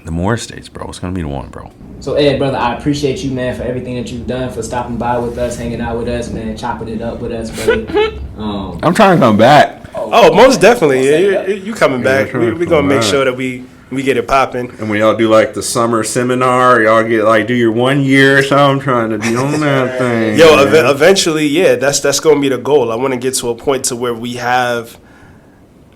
the More States, bro. It's gonna be the one, bro. So Ed, brother, I appreciate you, man, for everything that you've done, for stopping by with us, hanging out with us, man, chopping it up with us, brother. I'm trying to come back. Most definitely. You coming back. We're gonna make sure that we get it popping. And when y'all do like the summer seminar, y'all get like do your 1 year or so. I'm trying to be on that thing. Yo, eventually, yeah, that's gonna be the goal. I want to get to a point to where we have,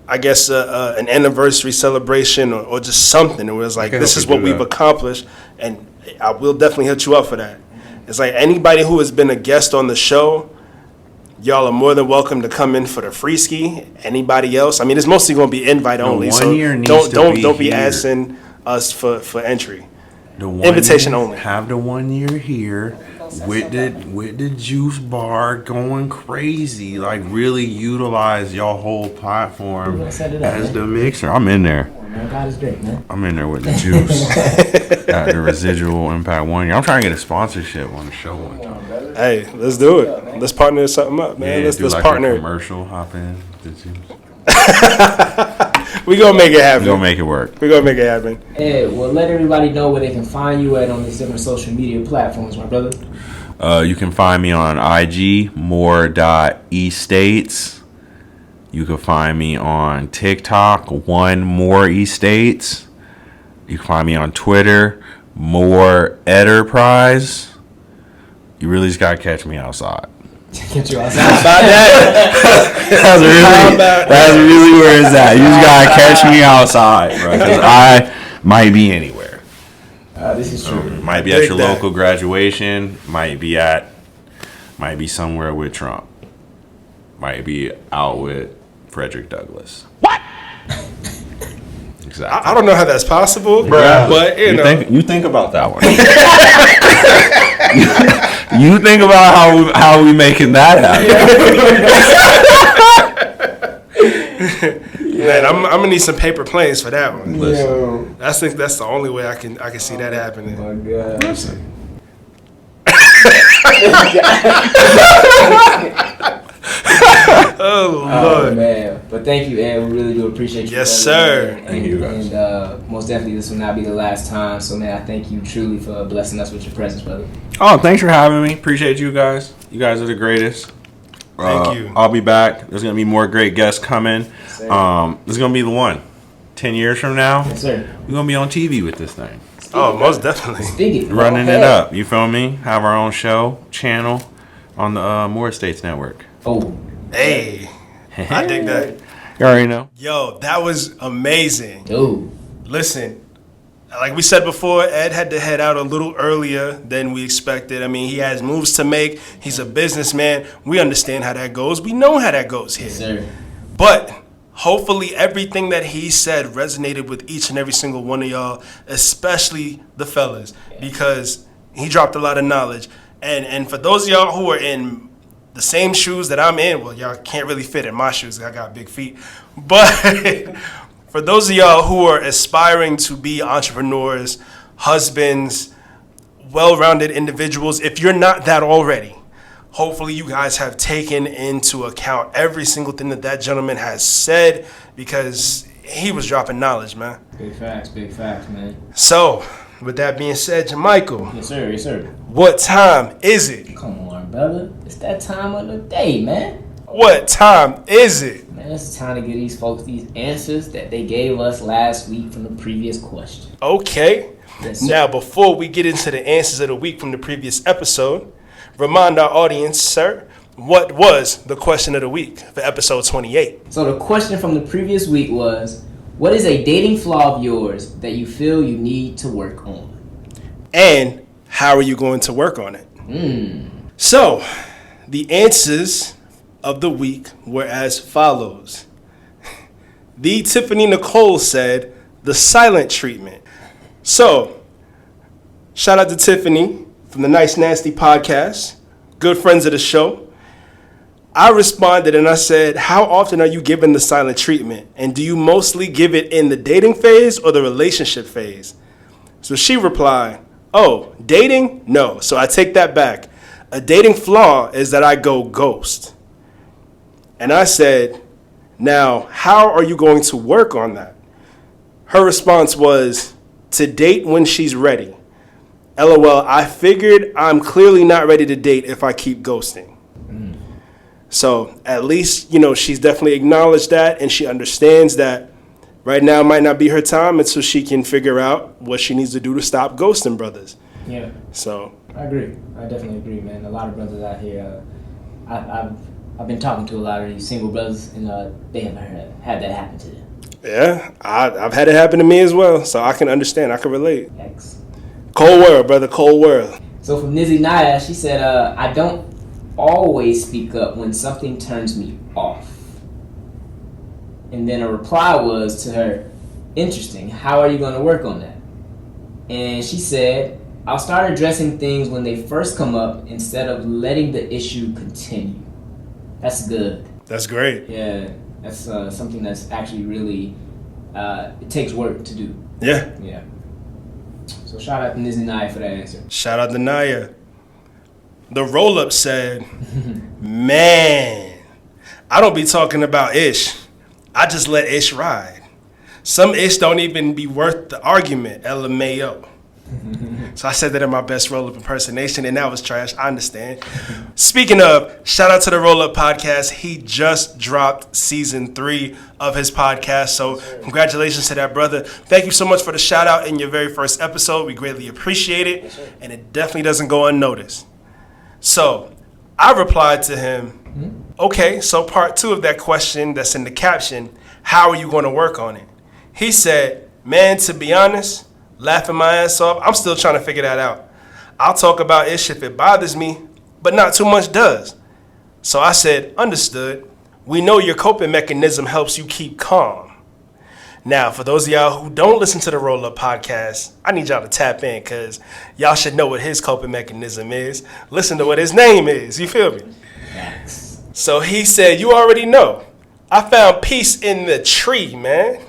I guess, an anniversary celebration or just something. It was like, this is what we've accomplished, and I will definitely hit you up for that. It's like anybody who has been a guest on the show, y'all are more than welcome to come in for the free ski. Anybody else? I mean, it's mostly going to be invite only. So don't be asking us for entry. Invitation only. Have the 1 year here with the juice bar going crazy. Like really utilize y'all whole platform as the mixer. I'm in there. God is great, man. I'm in there with the juice at the Residual Impact 1 year. I'm trying to get a sponsorship on the show one time. Hey, let's do it. Let's partner something up, man. Yeah, let's like partner. A commercial, hop in. We gonna make it happen. We gonna make it work. We gonna make it happen. Hey, well, let everybody know where they can find you at on these different social media platforms, my brother. You can find me on IG, more.estates. You can find me on TikTok, one more Estates. You can find me on Twitter, more Enterprise. You really just gotta catch me outside. Catch you outside. That's really where it's at. You just gotta catch me outside, bro. Because I might be anywhere. This is true. Might be at your local graduation. Might be somewhere with Trump. Might be out with Frederick Douglass. What? Exactly. I don't know how that's possible, bro. But you think about that one. You think about how we making that happen. Man, I'm gonna need some paper planes for that one. Yo. I think that's the only way I can see that happening. Oh my God. Listen. Oh Oh Lord. man, but thank you, Ed. We really do appreciate you. Yes, brother, sir. man. Thank you, guys. And most definitely, this will not be the last time. So man, I thank you truly for blessing us with your presence, brother. Oh, thanks for having me. Appreciate you guys. You guys are the greatest. Thank you. I'll be back. There's gonna be more great guests coming. Sir. This is gonna be the one. 10 years from now, Yes, sir. we're gonna be on TV with this thing. Oh, most definitely. Speak it. Running Go it ahead. up. You feel me? Have our own show, channel on the More Estates Network. Oh, Hey, I dig that. You already know. Yo, that was amazing. dude. Listen, like we said before, Ed had to head out a little earlier than we expected. I mean, he has moves to make. He's a businessman. We understand how that goes. We know how that goes here. Yes, sir. But hopefully everything that he said resonated with each and every single one of y'all, especially the fellas, because he dropped a lot of knowledge. And for those of y'all who are in the same shoes that I'm in, well, y'all can't really fit in my shoes. I got big feet. But for those of y'all who are aspiring to be entrepreneurs, husbands, well-rounded individuals, if you're not that already, hopefully you guys have taken into account every single thing that gentleman has said, because he was dropping knowledge, man. Big facts, man. So, with that being said, JaMichael, Yes, sir. Yes, sir. what time is it? Come on, brother. It's that time of the day, man. What time is it? Man, it's time to give these folks these answers that they gave us last week from the previous question. Okay. Yes, sir. Now, before we get into the answers of the week from the previous episode, remind our audience, sir, what was the question of the week for episode 28? So the question from the previous week was, what is a dating flaw of yours that you feel you need to work on? And how are you going to work on it? So, the answers of the week were as follows. The Tiffany Nicole said, the silent treatment. So, shout out to Tiffany from the Nice Nasty podcast, good friends of the show. I responded and I said, how often are you given the silent treatment? And do you mostly give it in the dating phase or the relationship phase? So she replied, oh, dating? No. So I take that back. A dating flaw is that I go ghost. And I said, now, how are you going to work on that? Her response was, to date when she's ready. LOL, I figured I'm clearly not ready to date if I keep ghosting. So at least, she's definitely acknowledged that, and she understands that right now might not be her time until she can figure out what she needs to do to stop ghosting brothers. Yeah, So, I agree. I definitely agree, man. A lot of brothers out here, I've been talking to a lot of these single brothers, and they haven't had that happen to them. yeah, I've had it happen to me as well, so I can understand. I can relate. Yikes. Cold world, brother, cold world. So from Nizzy Naya, she said, I don't always speak up when something turns me off. And then a reply was to her, interesting, how are you going to work on that? And she said, I'll start addressing things when they first come up instead of letting the issue continue. That's good. That's great. Yeah, that's something that's actually really, it takes work to do. Yeah. Yeah. So shout out to Nizzy Naya for that answer. Shout out to Naya. The roll-up said, man, I don't be talking about Ish. I just let Ish ride. Some Ish don't even be worth the argument, LMAO. So I said that in my best roll-up impersonation, and that was trash. I understand. Speaking of, shout out to the Roll-Up Podcast. He just dropped season 3 of his podcast. So congratulations to that brother. Thank you so much for the shout-out in your very first episode. We greatly appreciate it, and it definitely doesn't go unnoticed. So I replied to him, okay, so part 2 of that question that's in the caption, how are you going to work on it? He said, man, to be honest, laughing my ass off, I'm still trying to figure that out. I'll talk about ish if it bothers me, but not too much does. So I said, understood. We know your coping mechanism helps you keep calm. Now, for those of y'all who don't listen to the Roll Up podcast, I need y'all to tap in because y'all should know what his coping mechanism is. Listen to what his name is. You feel me? Facts. So he said, you already know. I found peace in the tree, man.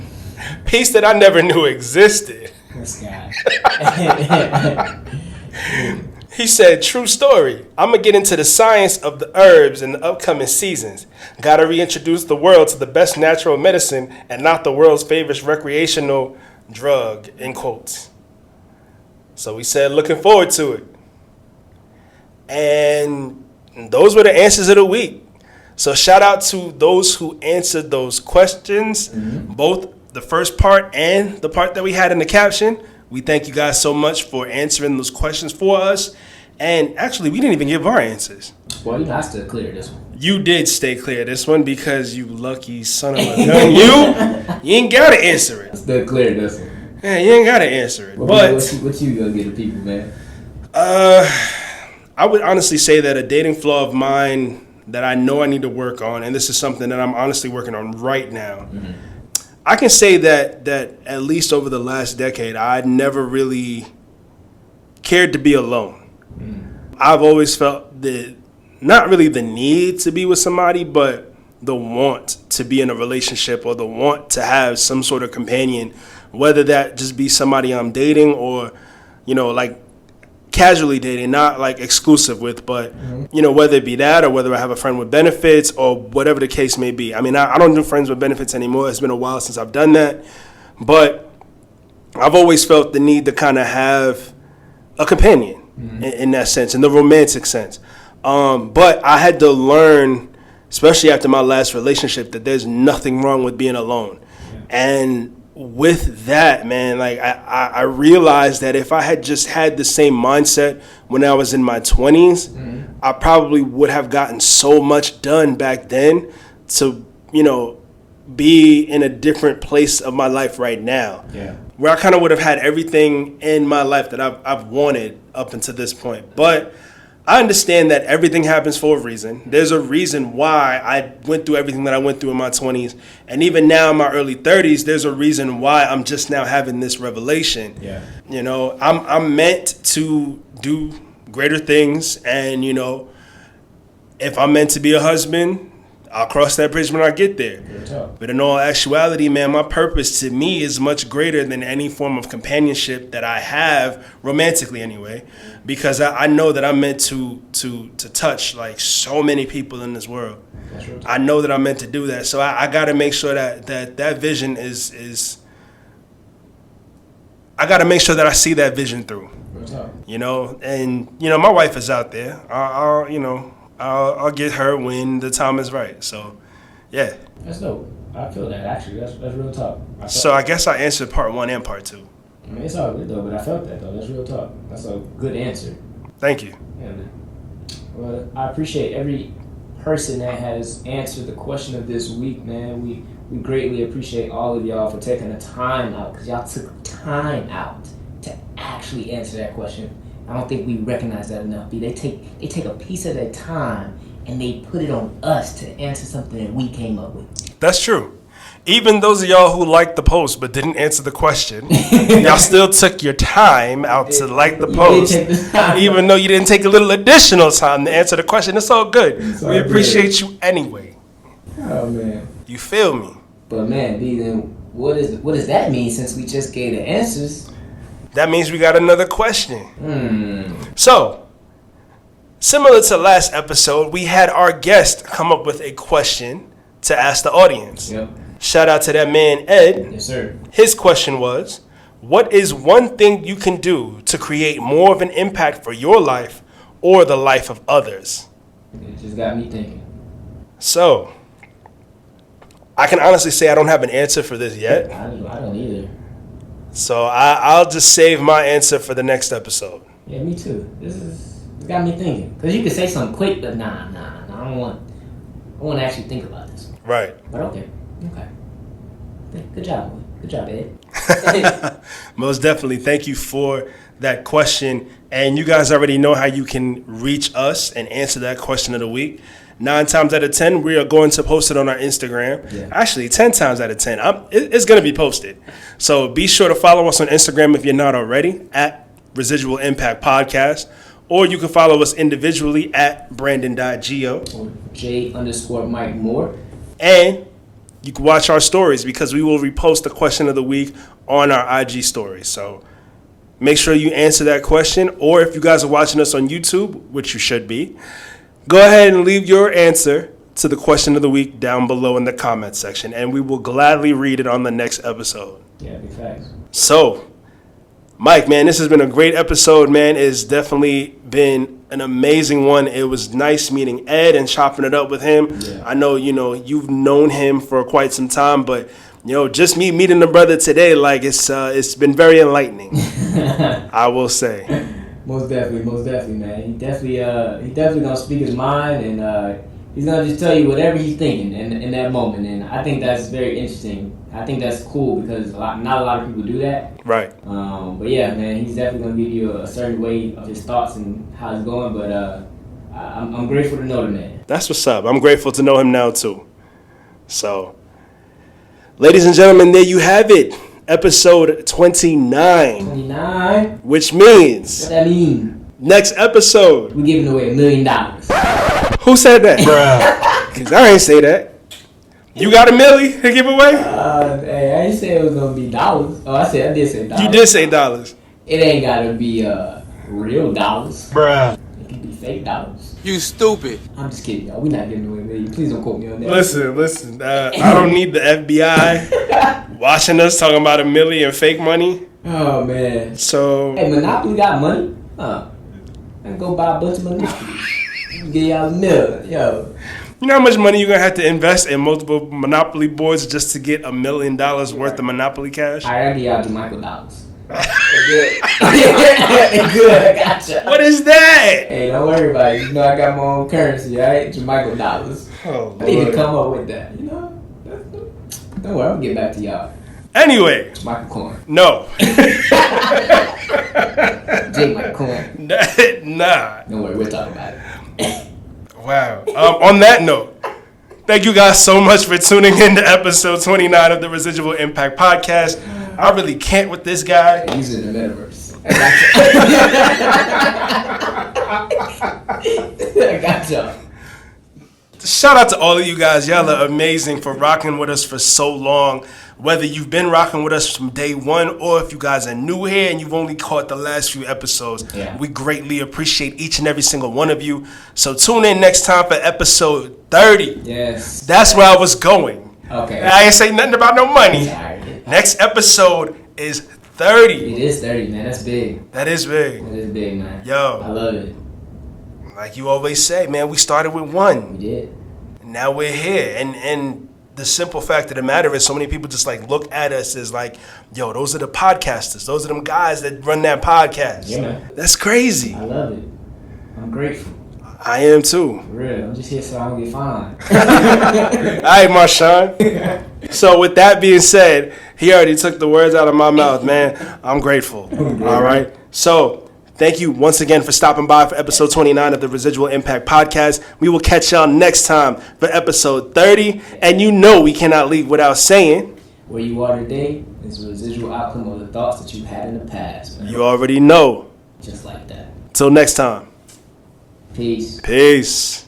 Peace that I never knew existed. This guy. He said, true story. I'm going to get into the science of the herbs in the upcoming seasons. Got to reintroduce the world to the best natural medicine and not the world's favorite recreational drug, in quotes. So we said, looking forward to it. And those were the answers of the week. So shout out to those who answered those questions, both the first part and the part that we had in the caption. We thank you guys so much for answering those questions for us. And actually, we didn't even give our answers. Well, you have to clear this one. You did stay clear this one because you lucky son of a gun. You ain't got to answer it. Still clear this one. Yeah, you ain't got to answer it. Well, but what you gonna get to people, man? I would honestly say that a dating flaw of mine that I know I need to work on, and this is something that I'm honestly working on right now. I can say that at least over the last decade, I never really cared to be alone. I've always felt not really the need to be with somebody, but the want to be in a relationship or the want to have some sort of companion, whether that just be somebody I'm dating or, like casually dating, not like exclusive with, but, whether it be that or whether I have a friend with benefits or whatever the case may be. I mean, I don't do friends with benefits anymore. It's been a while since I've done that. But I've always felt the need to kind of have a companion in that sense, in the romantic sense. But I had to learn, especially after my last relationship, that there's nothing wrong with being alone. And with that, man, like I realized that if I had just had the same mindset when I was in my 20s, I probably would have gotten so much done back then to, be in a different place of my life right now. Yeah. Where I kind of would have had everything in my life that I've wanted up until this point. But I understand that everything happens for a reason. There's a reason why I went through everything that I went through in my 20s. And even now in my early 30s, there's a reason why I'm just now having this revelation. Yeah. I'm meant to do greater things. And, if I'm meant to be a husband, I'll cross that bridge when I get there. But in all actuality, man, my purpose to me is much greater than any form of companionship that I have, romantically anyway, because I know that I'm meant to touch like so many people in this world. I know that I'm meant to do that. So I got to make sure that vision is I got to make sure that I see that vision through. And my wife is out there. I'll get her when the time is right. So, yeah. That's dope. I feel that, actually. That's real talk. So I guess I answered part 1 and part 2. I mean, it's all good, though, but I felt that, though. That's real talk. That's a good answer. Thank you. Yeah, well, I appreciate every person that has answered the question of this week, man. We greatly appreciate all of y'all for taking the time out, because y'all took time out to actually answer that question. I don't think we recognize that enough. They take a piece of their time and they put it on us to answer something that we came up with. That's true. Even those of y'all who liked the post but didn't answer the question, y'all still took your time out to like the post, even though you didn't take a little additional time to answer the question. It's all good. We appreciate you anyway. Oh, man. You feel me? But, man, B, then what does that mean since we just gave the answers? That means we got another question. So, similar to last episode, we had our guest come up with a question to ask the audience. Yep. Shout out to that man, Ed. Yes, sir. His question was, what is one thing you can do to create more of an impact for your life or the life of others? It just got me thinking. So, I can honestly say I don't have an answer for this yet. I don't either. So I'll just save my answer for the next episode. Yeah, me too. It's got me thinking. Because you could say something quick, but nah. I don't want to actually think about this. Right. But okay. Good job, boy. Good job, Ed. Most definitely. Thank you for that question. And you guys already know how you can reach us and answer that question of the week. 9 times out of 10, we are going to post it on our Instagram. Yeah. Actually, 10 times out of 10, it's going to be posted. So be sure to follow us on Instagram if you're not already, at Residual Impact Podcast. Or you can follow us individually at Brandon.Geo. Or J_Mike Moore. And you can watch our stories because we will repost the question of the week on our IG stories. So make sure you answer that question. Or if you guys are watching us on YouTube, which you should be, go ahead and leave your answer to the question of the week down below in the comment section. And we will gladly read it on the next episode. Yeah, big facts. So, Mike, man, this has been a great episode, man. It's definitely been an amazing one. It was nice meeting Ed and chopping it up with him. Yeah. I know, you've known him for quite some time, but, just me meeting the brother today, like, it's been very enlightening, I will say. Most definitely, man. He definitely gonna speak his mind, and he's gonna just tell you whatever he's thinking in that moment. And I think that's very interesting. I think that's cool because not a lot of people do that. Right. But yeah, man, he's definitely gonna give you a certain way of his thoughts and how it's going. But I'm grateful to know the man. That's what's up. I'm grateful to know him now too. So, ladies and gentlemen, there you have it. Episode 29. 29. Which means What that mean? next episode. We giving away $1 million. Who said that? Bruh. Cause I ain't say that. You got $1 million to give away? Hey, I ain't say it was gonna be dollars. Oh, I did say dollars. You did say dollars. It ain't gotta be real dollars. Bruh. It can be fake dollars. You stupid. I'm just kidding, y'all. We not giving away $1 million. Please don't quote me on that. Listen. I don't need the FBI watching us talking about $1 million fake money. Oh man. So Hey, Monopoly got money? I can go buy a bunch of Monopoly. Give y'all $1 million, yo. you know how much money you're gonna have to invest in multiple Monopoly boards just to get $1 million worth of Monopoly cash? Alright, I give y'all JaMichael dollars. Good. Good, I gotcha. What is that? Hey, don't worry about it. You know I got my own currency, alright? JaMichael dollars. Oh, I need to Lord. come up with that, you know? Don't worry, I'll get back to y'all. Anyway, Michael Coin. no. J. Mike Coin. Nah. Don't worry, we'll talk about it. Wow. On that note, thank you guys so much for tuning in to episode 29 of the Residual Impact Podcast. I really can't with this guy. He's in the metaverse. I got y'all. Shout out to all of you guys. Y'all are amazing for rocking with us for so long. Whether you've been rocking with us from day one or if you guys are new here and you've only caught the last few episodes, we greatly appreciate each and every single one of you. So tune in next time for episode 30. Yes. That's where I was going. Okay. I ain't say nothing about no money. Alright. Next episode is 30. It is 30, man. That's big. That is big. That is big, man. Yo. I love it. Like you always say, man, we started with one. We did. Now we're here, and the simple fact of the matter is so many people just like look at us as like, yo, those are the podcasters, those are them guys that run that podcast. Yeah, man. That's crazy. I love it. I'm grateful. I am too. For real. I'm just here so I don't get fined. All right, Marshawn. So with that being said, he already took the words out of my mouth, man. I'm grateful. All right. So thank you once again for stopping by for episode 29 of the Residual Impact Podcast. We will catch y'all next time for episode 30. And you know we cannot leave without saying, Where you are today is a residual outcome of the thoughts that you had in the past, man. you already know. Just like that. Till next time. Peace. Peace.